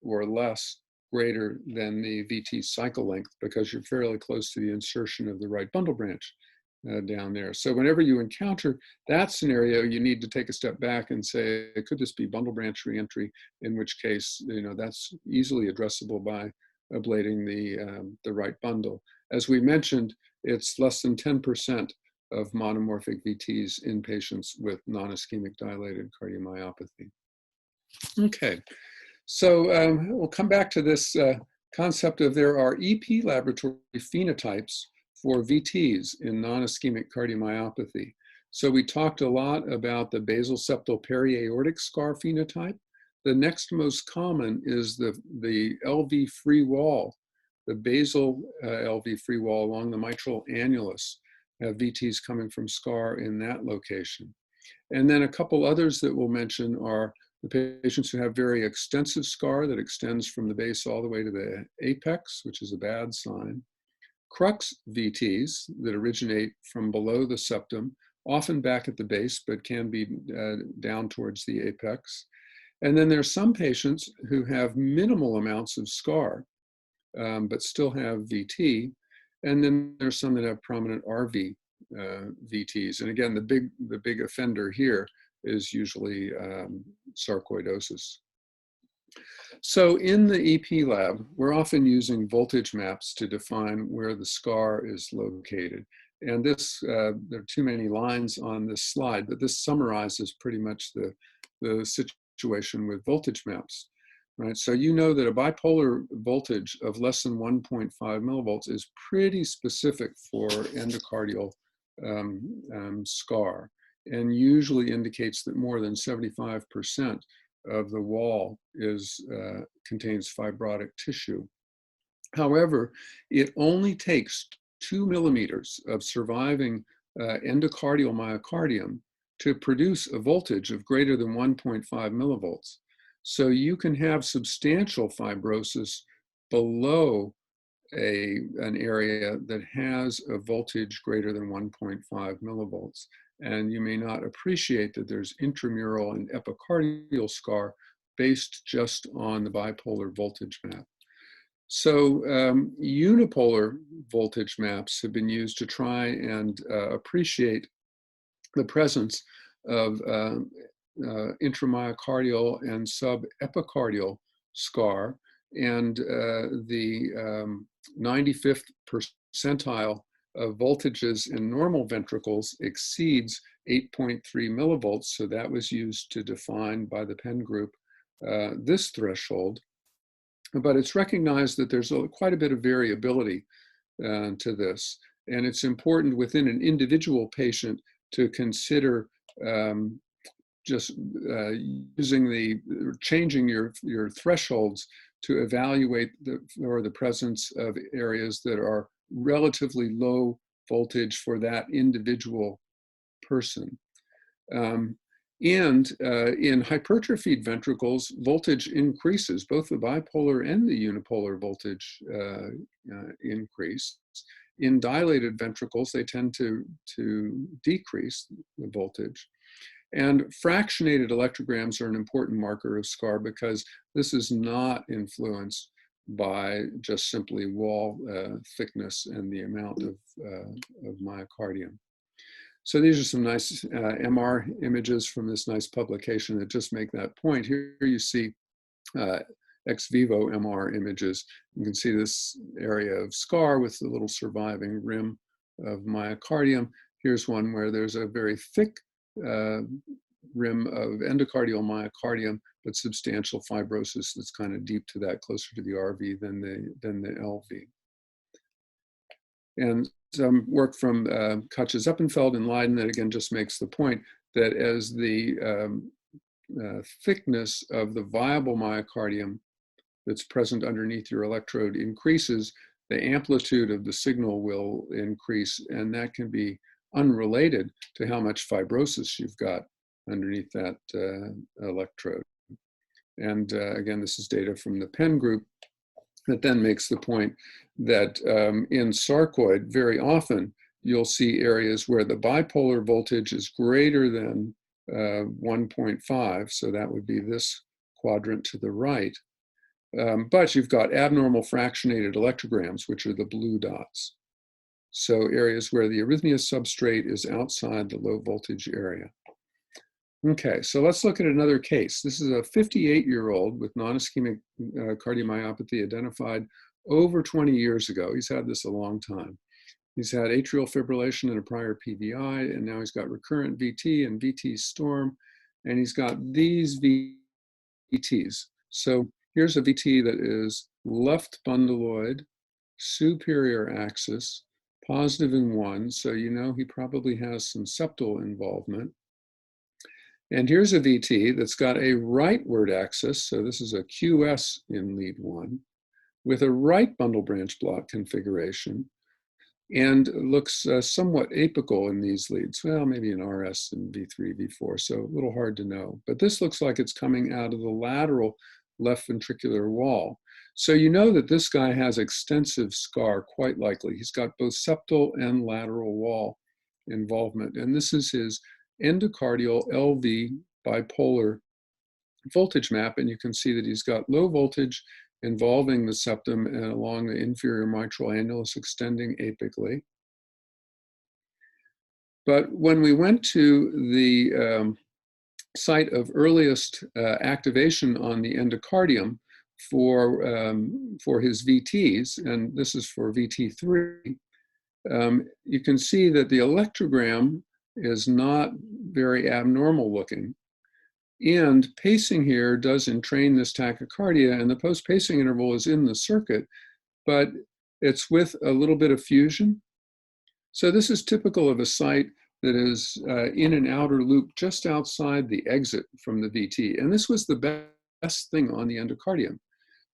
or less greater than the VT cycle length, because you're fairly close to the insertion of the right bundle branch down there. So whenever you encounter that scenario, you need to take a step back and say, could this be bundle branch reentry? In which case, that's easily addressable by ablating the right bundle. As we mentioned, it's less than 10% of monomorphic VTs in patients with non-ischemic dilated cardiomyopathy. Okay, so we'll come back to this concept of there are EP laboratory phenotypes for VTs in non-ischemic cardiomyopathy. So we talked a lot about the basal septal periaortic scar phenotype. The next most common is the LV free wall, the basal LV free wall along the mitral annulus, VTs coming from scar in that location. And then a couple others that we'll mention are the patients who have very extensive scar that extends from the base all the way to the apex, which is a bad sign. Crux VTs that originate from below the septum, often back at the base, but can be down towards the apex. And then there's some patients who have minimal amounts of scar, but still have VT. And then there's some that have prominent RV VTs. And again, the big offender here is usually sarcoidosis. So in the EP lab, we're often using voltage maps to define where the scar is located. And this, there are too many lines on this slide, but this summarizes pretty much the situation with voltage maps, right? So you know that a bipolar voltage of less than 1.5 millivolts is pretty specific for endocardial scar, and usually indicates that more than 75% of the wall contains fibrotic tissue. However, it only takes 2 millimeters of surviving endocardial myocardium to produce a voltage of greater than 1.5 millivolts. So you can have substantial fibrosis below an area that has a voltage greater than 1.5 millivolts. And you may not appreciate that there's intramural and epicardial scar based just on the bipolar voltage map. So unipolar voltage maps have been used to try and appreciate the presence of intramyocardial and subepicardial scar, and the 95th percentile of voltages in normal ventricles exceeds 8.3 millivolts. So that was used to define by the Penn group this threshold. But it's recognized that there's quite a bit of variability to this. And it's important within an individual patient to consider changing your thresholds to evaluate the presence of areas that are relatively low voltage for that individual person. And in hypertrophied ventricles, voltage increases. Both the bipolar and the unipolar voltage increase. In dilated ventricles, they tend to decrease the voltage. And fractionated electrograms are an important marker of scar because this is not influenced by just simply wall thickness and the amount of myocardium. So these are some nice MR images from this nice publication that just make that point. Here you see ex vivo MR images. You can see this area of scar with the little surviving rim of myocardium. Here's one where there's a very thick rim of endocardial myocardium, but substantial fibrosis that's kind of deep to that, closer to the RV than the LV. And some work from Katjes-Eppenfeld and Leiden that again just makes the point that as the thickness of the viable myocardium that's present underneath your electrode increases, the amplitude of the signal will increase, and that can be unrelated to how much fibrosis you've got underneath that electrode. And again, this is data from the Penn group that then makes the point that in sarcoid, very often you'll see areas where the bipolar voltage is greater than 1.5, so that would be this quadrant to the right. But you've got abnormal fractionated electrograms, which are the blue dots. So areas where the arrhythmia substrate is outside the low voltage area. Okay, so let's look at another case. This is a 58-year-old with non-ischemic cardiomyopathy identified over 20 years ago. He's had this a long time. He's had atrial fibrillation and a prior PVI, and now he's got recurrent VT and VT storm, and he's got these VTs. So here's a VT that is left bunduloid, superior axis, positive in 1, so you know he probably has some septal involvement. And here's a VT that's got a rightward axis, so this is a QS in lead 1, with a right bundle branch block configuration. and looks somewhat apical in these leads. Well, maybe in RS and V3, V4, so a little hard to know. But this looks like it's coming out of the lateral left ventricular wall. So you know that this guy has extensive scar, quite likely. He's got both septal and lateral wall involvement. And this is his endocardial LV bipolar voltage map. And you can see that he's got low voltage involving the septum and along the inferior mitral annulus extending apically. But when we went to the site of earliest activation on the endocardium for his VTs, and this is for VT3, you can see that the electrogram is not very abnormal looking. And pacing here does entrain this tachycardia, and the post-pacing interval is in the circuit, but it's with a little bit of fusion. So this is typical of a site that is in an outer loop just outside the exit from the VT. And this was the best thing on the endocardium.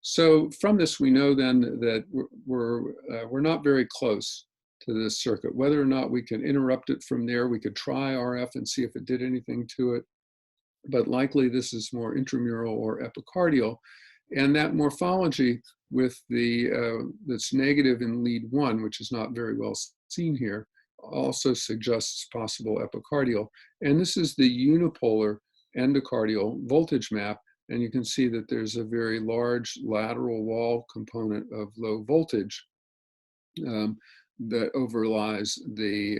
So from this, we know then that we're not very close to this circuit. Whether or not we can interrupt it from there, we could try RF and see if it did anything to it. But likely this is more intramural or epicardial. And that morphology with that's negative in lead 1, which is not very well seen here, also suggests possible epicardial. And this is the unipolar endocardial voltage map. And you can see that there's a very large lateral wall component of low voltage that overlies the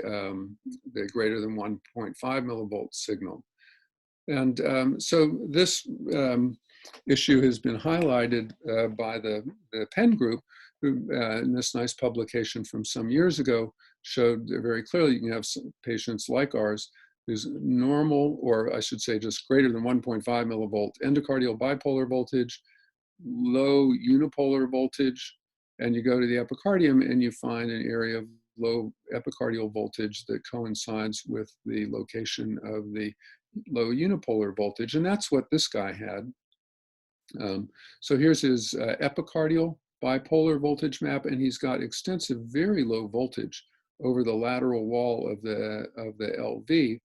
greater than 1.5 millivolt signal. And so this issue has been highlighted by the Penn group, who in this nice publication from some years ago showed very clearly you can have some patients like ours whose normal, or I should say just greater than 1.5 millivolt endocardial bipolar voltage, low unipolar voltage, and you go to the epicardium and you find an area of low epicardial voltage that coincides with the location of the low unipolar voltage, and that's what this guy had. So here's his epicardial bipolar voltage map, and he's got extensive, very low voltage over the lateral wall of the LV.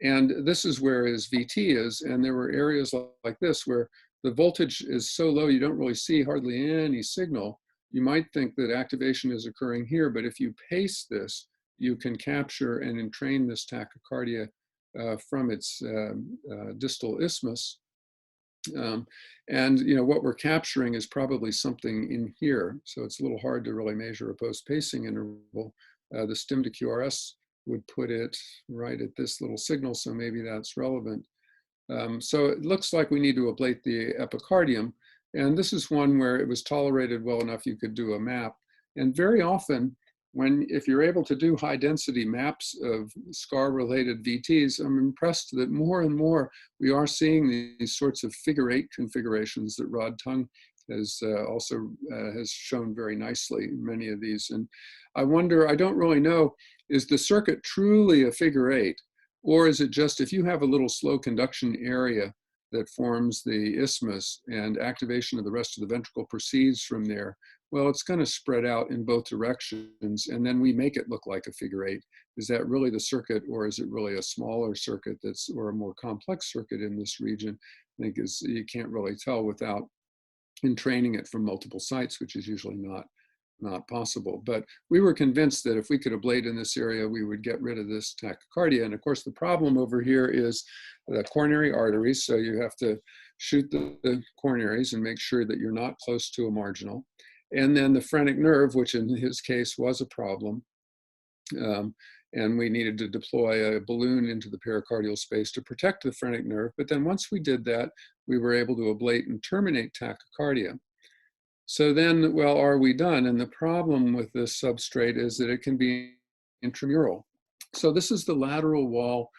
And this is where his VT is, and there were areas like this where the voltage is so low you don't really see hardly any signal. You might think that activation is occurring here, but if you pace this, you can capture and entrain this tachycardia from its distal isthmus. And you know what we're capturing is probably something in here, so it's a little hard to really measure a post-pacing interval. The stim to QRS would put it right at this little signal, so maybe that's relevant. So it looks like we need to ablate the epicardium, and this is one where it was tolerated well enough you could do a map. And very often, if you're able to do high density maps of scar-related VTs, I'm impressed that more and more we are seeing these sorts of figure-8 configurations that Rod Tung has also has shown very nicely in many of these. And I wonder, I don't really know, is the circuit truly a figure-8? Or is it just if you have a little slow conduction area that forms the isthmus and activation of the rest of the ventricle proceeds from there, well, it's going to spread out in both directions, and then we make it look like a figure-8. Is that really the circuit, or is it really a smaller circuit or a more complex circuit in this region? I think you can't really tell without entraining it from multiple sites, which is usually not possible. But we were convinced that if we could ablate in this area, we would get rid of this tachycardia. And of course, the problem over here is the coronary arteries. So you have to shoot the coronaries and make sure that you're not close to a marginal. And then the phrenic nerve, which in his case was a problem. And we needed to deploy a balloon into the pericardial space to protect the phrenic nerve. But then once we did that, we were able to ablate and terminate tachycardia. So then, well, are we done? And the problem with this substrate is that it can be intramural. So this is the lateral wall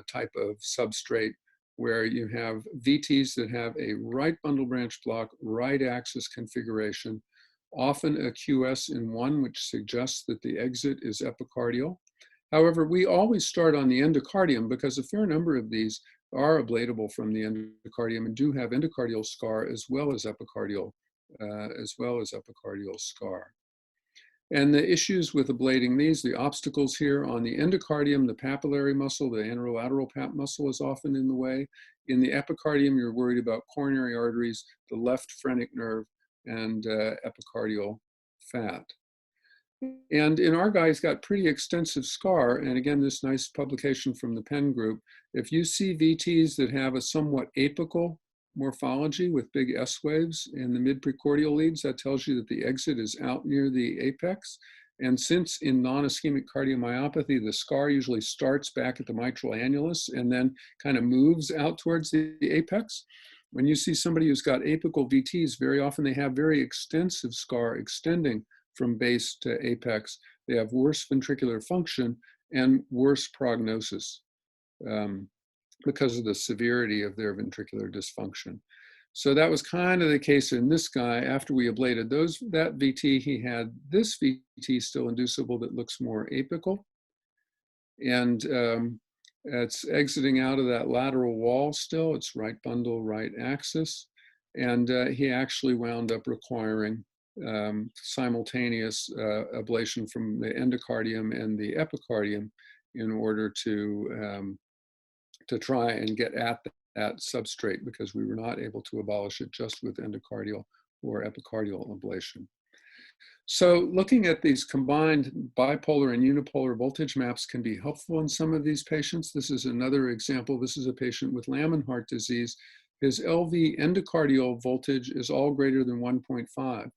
type of substrate where you have VTs that have a right bundle branch block, right axis configuration, often a QS in 1, which suggests that the exit is epicardial. However, we always start on the endocardium because a fair number of these are ablatable from the endocardium and do have endocardial scar as well as epicardial scar. And the issues with ablating these, the obstacles here on the endocardium, the papillary muscle, the anterolateral pap muscle is often in the way. In the epicardium, you're worried about coronary arteries, the left phrenic nerve, and epicardial fat. And in our guy, he's got pretty extensive scar. And again, this nice publication from the Penn group, if you see VTs that have a somewhat apical morphology with big S waves in the mid-precordial leads, that tells you that the exit is out near the apex. And since in non-ischemic cardiomyopathy, the scar usually starts back at the mitral annulus and then kind of moves out towards the apex. When you see somebody who's got apical VTs, very often they have very extensive scar extending from base to apex. They have worse ventricular function and worse prognosis because of the severity of their ventricular dysfunction. So that was kind of the case in this guy. After we ablated that VT, he had this VT still inducible that looks more apical. And it's exiting out of that lateral wall still. It's right bundle, right axis. And he actually wound up requiring simultaneous ablation from the endocardium and the epicardium in order to try and get at that substrate, because we were not able to abolish it just with endocardial or epicardial ablation. So looking at these combined bipolar and unipolar voltage maps can be helpful in some of these patients. This is another example. This is a patient with Lamin heart disease. His LV endocardial voltage is all greater than 1.5.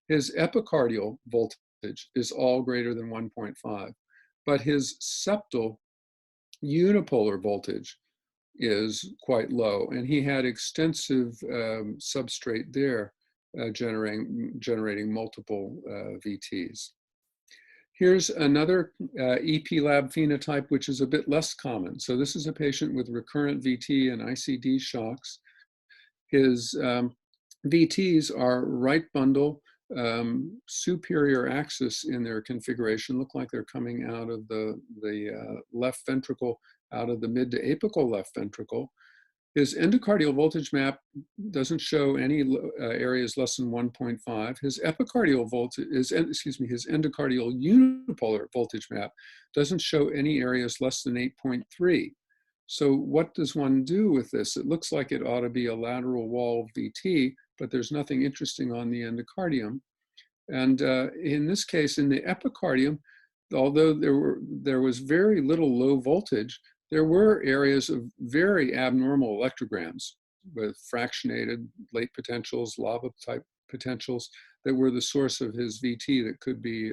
His epicardial voltage is all greater than 1.5, but his septal unipolar voltage is quite low, and he had extensive substrate there generating multiple VTs. Here's another EP lab phenotype, which is a bit less common. So this is a patient with recurrent VT and ICD shocks. His VTs are right bundle, superior axis in their configuration, look like they're coming out of the left ventricle, out of the mid to apical left ventricle. His endocardial voltage map doesn't show any areas less than 1.5. His epicardial voltage, his endocardial unipolar voltage map doesn't show any areas less than 8.3. So what does one do with this? It looks like it ought to be a lateral wall VT, but there's nothing interesting on the endocardium. And in this case, in the epicardium, although there was very little low voltage, there were areas of very abnormal electrograms with fractionated late potentials, lava type potentials that were the source of his VT that could be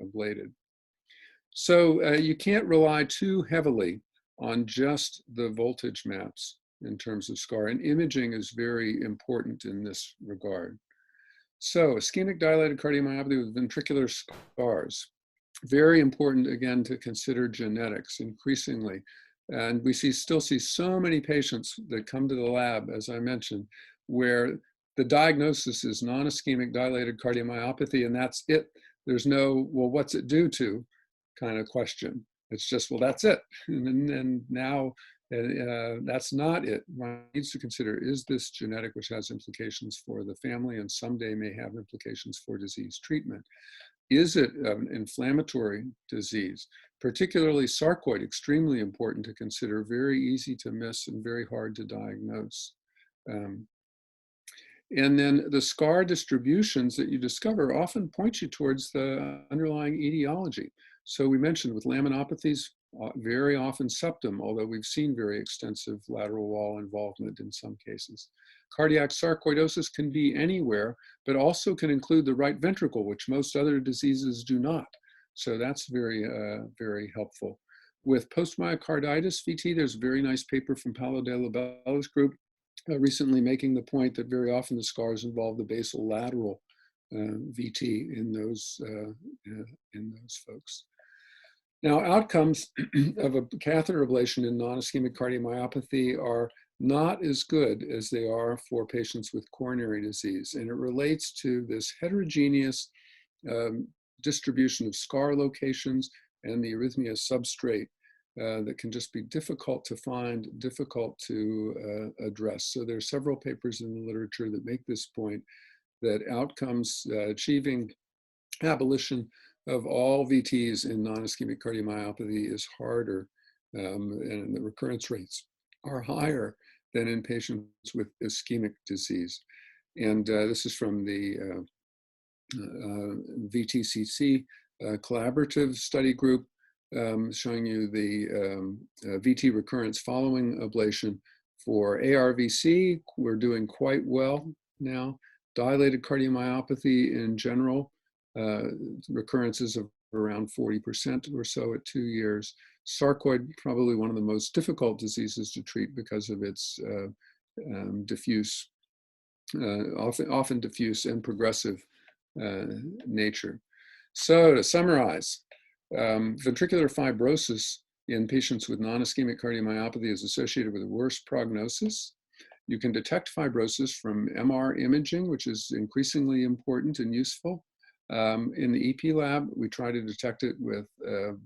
ablated. So you can't rely too heavily on just the voltage maps in terms of scar, and imaging is very important in this regard. So ischemic dilated cardiomyopathy with ventricular scars. Very important, again, to consider genetics increasingly. And we still see so many patients that come to the lab, as I mentioned, where the diagnosis is non-ischemic dilated cardiomyopathy, and that's it. There's no, well, what's it due to kind of question. It's just, well, that's it. And now that's not it. One needs to consider, is this genetic, which has implications for the family and someday may have implications for disease treatment? Is it an inflammatory disease? Particularly sarcoid, extremely important to consider, very easy to miss and very hard to diagnose. And then the scar distributions that you discover often point you towards the underlying etiology. So we mentioned with laminopathies, very often septum, although we've seen very extensive lateral wall involvement in some cases. Cardiac sarcoidosis can be anywhere, but also can include the right ventricle, which most other diseases do not. So that's very, very helpful. With post-myocarditis VT, there's a very nice paper from Paolo de Bello's group recently making the point that very often the scars involve the basal lateral VT in those folks. Now, outcomes of a catheter ablation in non-ischemic cardiomyopathy are not as good as they are for patients with coronary disease. And it relates to this heterogeneous distribution of scar locations and the arrhythmia substrate that can just be difficult to find, difficult to address. So there are several papers in the literature that make this point, that outcomes achieving Abolition of all VTs in non-ischemic cardiomyopathy is harder, and the recurrence rates are higher than in patients with ischemic disease. And this is from the VTCC collaborative study group, showing you the VT recurrence following ablation. For ARVC, we're doing quite well now. Dilated cardiomyopathy in general, recurrences of around 40% or so at 2 years. Sarcoid, probably one of the most difficult diseases to treat because of its diffuse, often diffuse and progressive nature. So to summarize, ventricular fibrosis in patients with non-ischemic cardiomyopathy is associated with a worse prognosis. You can detect fibrosis from MR imaging, which is increasingly important and useful. In the EP lab, we try to detect it with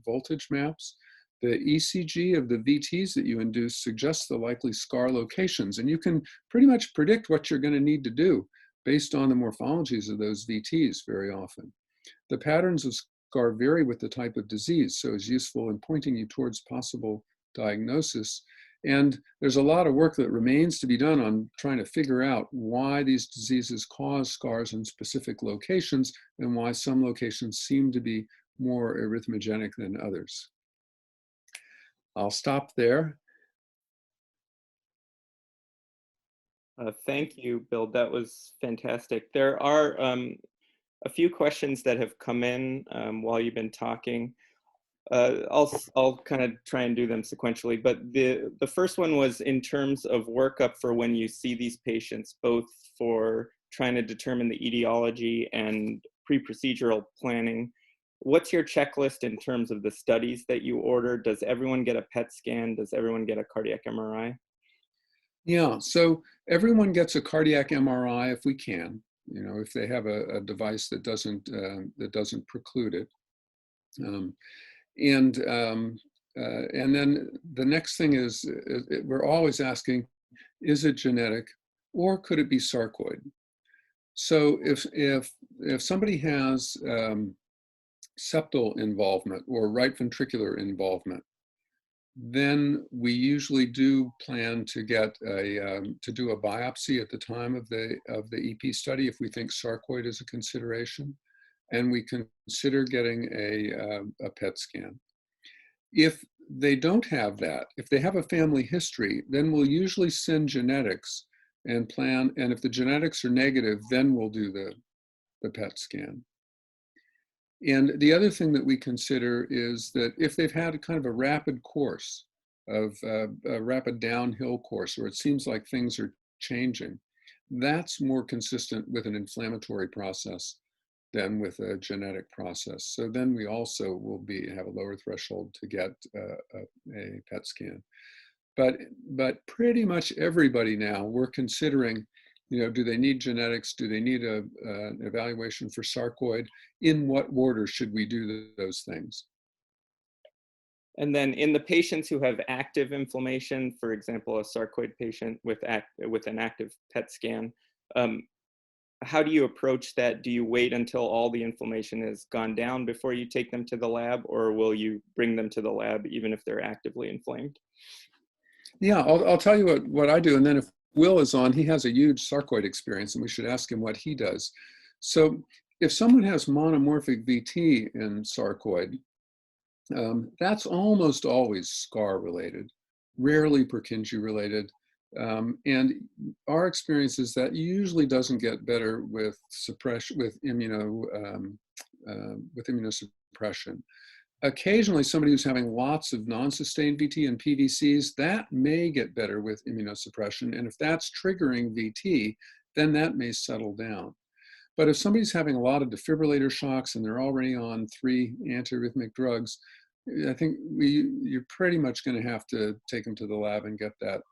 voltage maps. The ECG of the VTs that you induce suggests the likely scar locations, and you can pretty much predict what you're going to need to do based on the morphologies of those VTs very often. The patterns of scar vary with the type of disease, so it's useful in pointing you towards possible diagnosis. And there's a lot of work that remains to be done on trying to figure out why these diseases cause scars in specific locations and why some locations seem to be more arrhythmogenic than others. I'll stop there. Thank you, Bill. That was fantastic. There are a few questions that have come in while you've been talking. I'll kind of try and do them sequentially, but the first one was in terms of workup for when you see these patients, both for trying to determine the etiology and pre-procedural planning. What's your checklist in terms of the studies that you order? Does everyone get a PET scan? Does everyone get a cardiac MRI? Yeah, so everyone gets a cardiac MRI if we can, you know, if they have a device that doesn't preclude it. And then the next thing is, we're always asking, is it genetic or could it be sarcoid? So if somebody has septal involvement or right ventricular involvement, then we usually do plan to get to do a biopsy at the time of the EP study if we think sarcoid is a consideration, and we consider getting a PET scan. If they don't have that, if they have a family history, then we'll usually send genetics and plan, and if the genetics are negative, then we'll do the PET scan. And the other thing that we consider is that if they've had a kind of a rapid course of a rapid downhill course, or it seems like things are changing, that's more consistent with an inflammatory process than with a genetic process. So then we also will have a lower threshold to get a PET scan. But pretty much everybody now, we're considering, you know, do they need genetics? Do they need an evaluation for sarcoid? In what order should we do those things? And then in the patients who have active inflammation, for example, a sarcoid patient with an active PET scan, how do you approach that? Do you wait until all the inflammation has gone down before you take them to the lab, or will you bring them to the lab even if they're actively inflamed? Yeah, I'll tell you what I do, and then if Will is on, he has a huge sarcoid experience, and we should ask him what he does. So if someone has monomorphic VT in sarcoid, that's almost always scar related, rarely Purkinje related. And our experience is that usually doesn't get better with suppression, with immunosuppression. Occasionally, somebody who's having lots of non-sustained VT and PVCs, that may get better with immunosuppression. And if that's triggering VT, then that may settle down. But if somebody's having a lot of defibrillator shocks and they're already on 3 antiarrhythmic drugs, I think you're pretty much going to have to take them to the lab and get that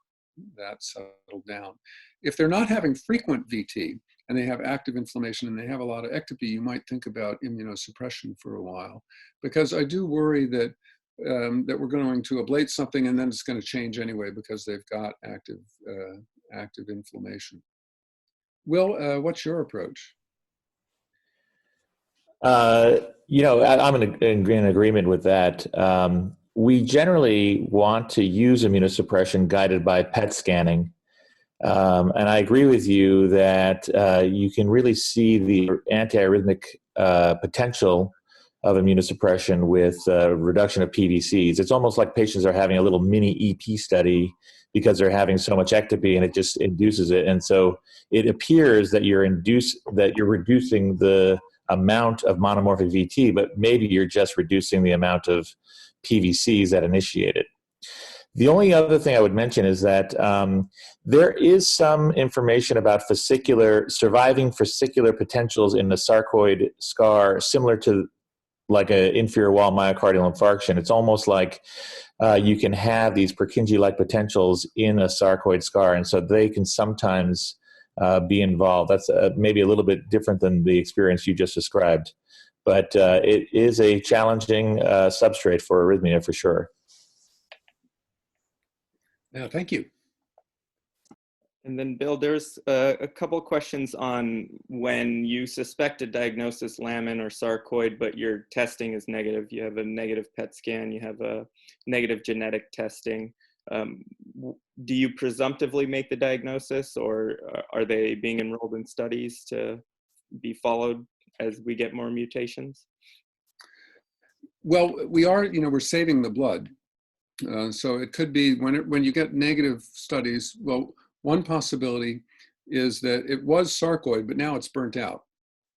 settled down. If they're not having frequent VT and they have active inflammation and they have a lot of ectopy, you might think about immunosuppression for a while, because I do worry that that we're going to ablate something and then it's going to change anyway because they've got active inflammation. Will, what's your approach? I'm in agreement with that. We generally want to use immunosuppression guided by PET scanning. And I agree with you that you can really see the antiarrhythmic potential of immunosuppression with reduction of PVCs. It's almost like patients are having a little mini EP study because they're having so much ectopy, and it just induces it. And so it appears that you're reducing the amount of monomorphic VT, but maybe you're just reducing the amount of PVCs that initiate it. The only other thing I would mention is that there is some information about surviving fascicular potentials in the sarcoid scar, similar to like an inferior wall myocardial infarction. It's almost like you can have these Purkinje-like potentials in a sarcoid scar, and so they can sometimes be involved. That's maybe a little bit different than the experience you just described, but it is a challenging substrate for arrhythmia for sure. Yeah, thank you. And then Bill, there's a couple questions on when you suspect a diagnosis Lamin or sarcoid, but your testing is negative. You have a negative PET scan, you have a negative genetic testing. Do you presumptively make the diagnosis, or are they being enrolled in studies to be followed as we get more mutations? Well, we're saving the blood. So it could be when you get negative studies, well, one possibility is that it was sarcoid, but now it's burnt out.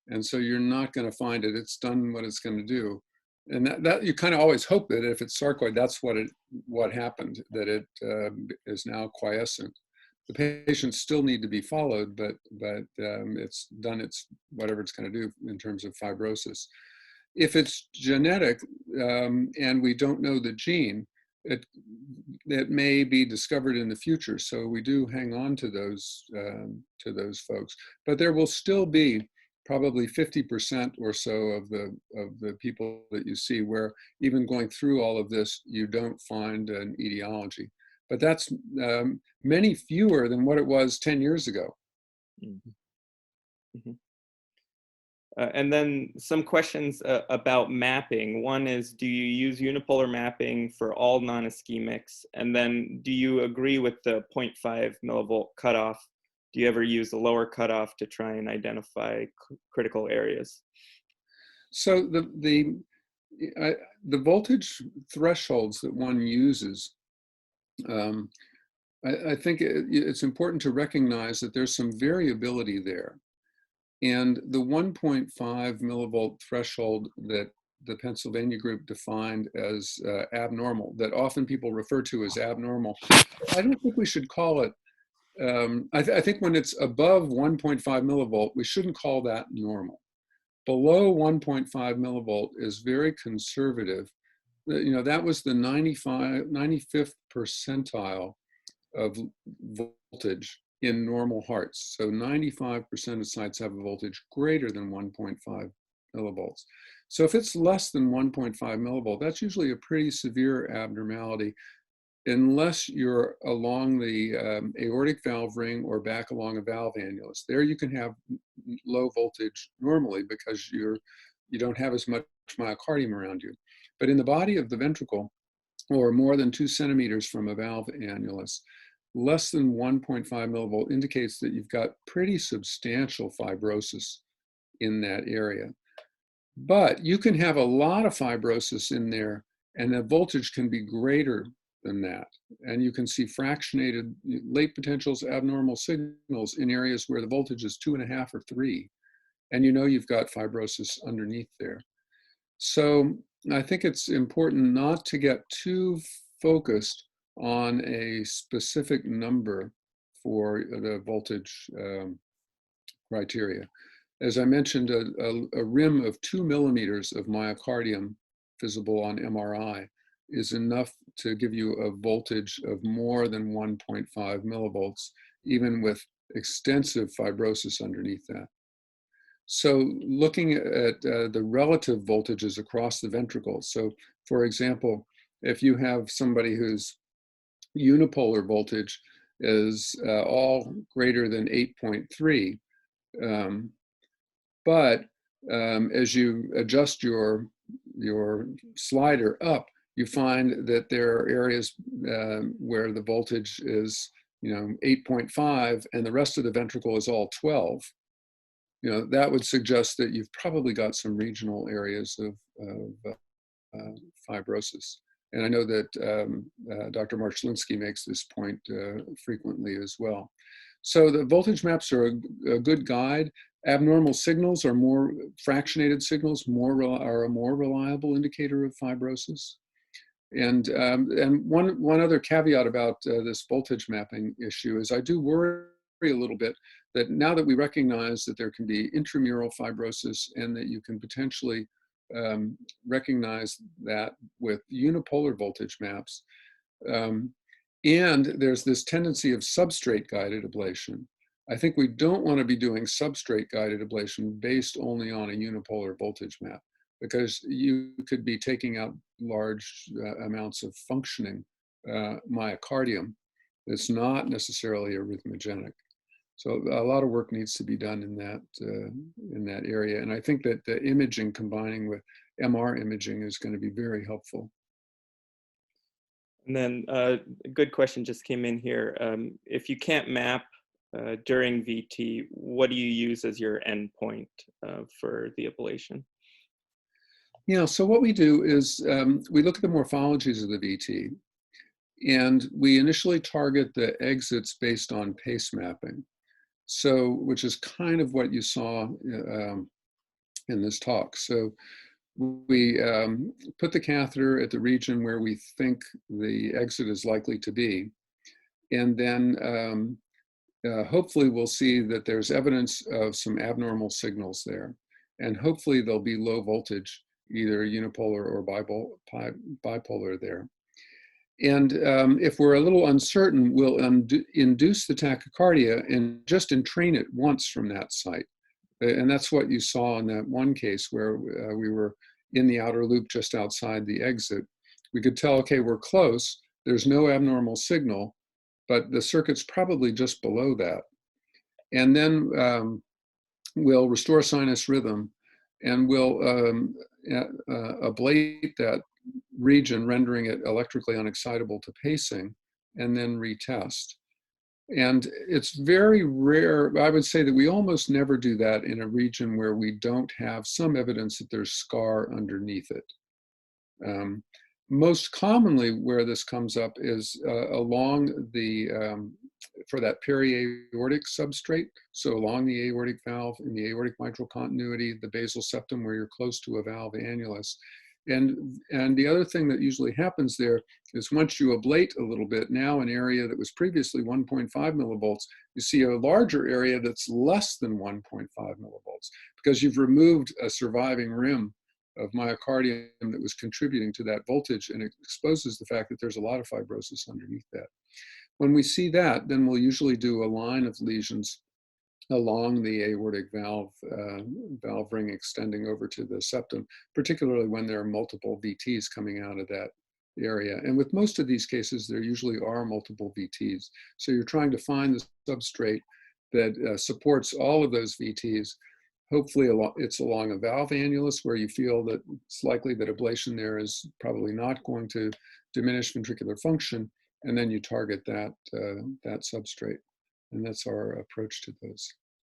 And so you're not going to find it. It's done what it's going to do. And that you kind of always hope that if it's sarcoid, that's what happened, that it is now quiescent. The patients still need to be followed, but it's done whatever it's going to do in terms of fibrosis. If it's genetic and we don't know the gene, it may be discovered in the future. So we do hang on to those folks, but there will still be probably 50% or so of the people that you see where even going through all of this, you don't find an etiology. But that's many fewer than what it was 10 years ago. Mm-hmm. Mm-hmm. And then some questions about mapping. One is, do you use unipolar mapping for all non-ischemics? And then do you agree with the 0.5 millivolt cutoff? Do you ever use a lower cutoff to try and identify critical areas? So the voltage thresholds that one uses, I think it's important to recognize that there's some variability there. And the 1.5 millivolt threshold that the Pennsylvania group defined as abnormal, that often people refer to as abnormal, I don't think we should call it, I think when it's above 1.5 millivolt, we shouldn't call that normal. Below 1.5 millivolt is very conservative. That was the 95th percentile of voltage in normal hearts. So 95% of sites have a voltage greater than 1.5 millivolts. So if it's less than 1.5 millivolt, that's usually a pretty severe abnormality, unless you're along the aortic valve ring or back along a valve annulus. There you can have low voltage normally because you don't have as much myocardium around you. But in the body of the ventricle, or more than 2 centimeters from a valve annulus, less than 1.5 millivolt indicates that you've got pretty substantial fibrosis in that area. But you can have a lot of fibrosis in there, and the voltage can be greater than that. And you can see fractionated late potentials, abnormal signals in areas where the voltage is 2.5 or 3. And you've got fibrosis underneath there. So I think it's important not to get too focused on a specific number for the voltage criteria. As I mentioned, a rim of 2 millimeters of myocardium visible on MRI is enough to give you a voltage of more than 1.5 millivolts, even with extensive fibrosis underneath that. So looking at the relative voltages across the ventricle. So for example, if you have somebody whose unipolar voltage is all greater than 8.3, but as you adjust your slider up, you find that there are areas where the voltage is, 8.5, and the rest of the ventricle is all 12. That would suggest that you've probably got some regional areas of fibrosis. And I know that Dr. Marchlinsky makes this point frequently as well. So the voltage maps are a good guide. Abnormal signals are more fractionated signals, are a more reliable indicator of fibrosis. And one other caveat about this voltage mapping issue is I do worry a little bit that now that we recognize that there can be intramural fibrosis and that you can potentially recognize that with unipolar voltage maps, and there's this tendency of substrate-guided ablation. I think we don't want to be doing substrate-guided ablation based only on a unipolar voltage map, because you could be taking out large amounts of functioning myocardium that's not necessarily arrhythmogenic. So a lot of work needs to be done in that area. And I think that the imaging combining with MR imaging is going to be very helpful. And then a good question just came in here. If you can't map during VT, what do you use as your endpoint for the ablation? Yeah, so what we do is we look at the morphologies of the VT, and we initially target the exits based on pace mapping. So, which is kind of what you saw in this talk. So we put the catheter at the region where we think the exit is likely to be. And then hopefully we'll see that there's evidence of some abnormal signals there. And hopefully there'll be low voltage, either unipolar or bipolar there. And if we're a little uncertain, we'll induce the tachycardia and just entrain it once from that site. And that's what you saw in that one case where we were in the outer loop just outside the exit. We could tell, okay, we're close. There's no abnormal signal, but the circuit's probably just below that. And then we'll restore sinus rhythm, and we'll ablate that region, rendering it electrically unexcitable to pacing, and then retest. And it's very rare. I would say that we almost never do that in a region where we don't have some evidence that there's scar underneath it. Most commonly where this comes up is along the, for that periaortic substrate, so along the aortic valve, in the aortic mitral continuity, the basal septum where you're close to a valve annulus. And the other thing that usually happens there is once you ablate a little bit, now an area that was previously 1.5 millivolts, you see a larger area that's less than 1.5 millivolts because you've removed a surviving rim of myocardium that was contributing to that voltage, and it exposes the fact that there's a lot of fibrosis underneath that. When we see that, then we'll usually do a line of lesions along the aortic valve ring extending over to the septum, particularly when there are multiple VTs coming out of that area. And with most of these cases, there usually are multiple VTs. So you're trying to find the substrate that supports all of those VTs. Hopefully it's along a valve annulus where you feel that it's likely that ablation there is probably not going to diminish ventricular function, and then you target that, that substrate. And that's our approach to those.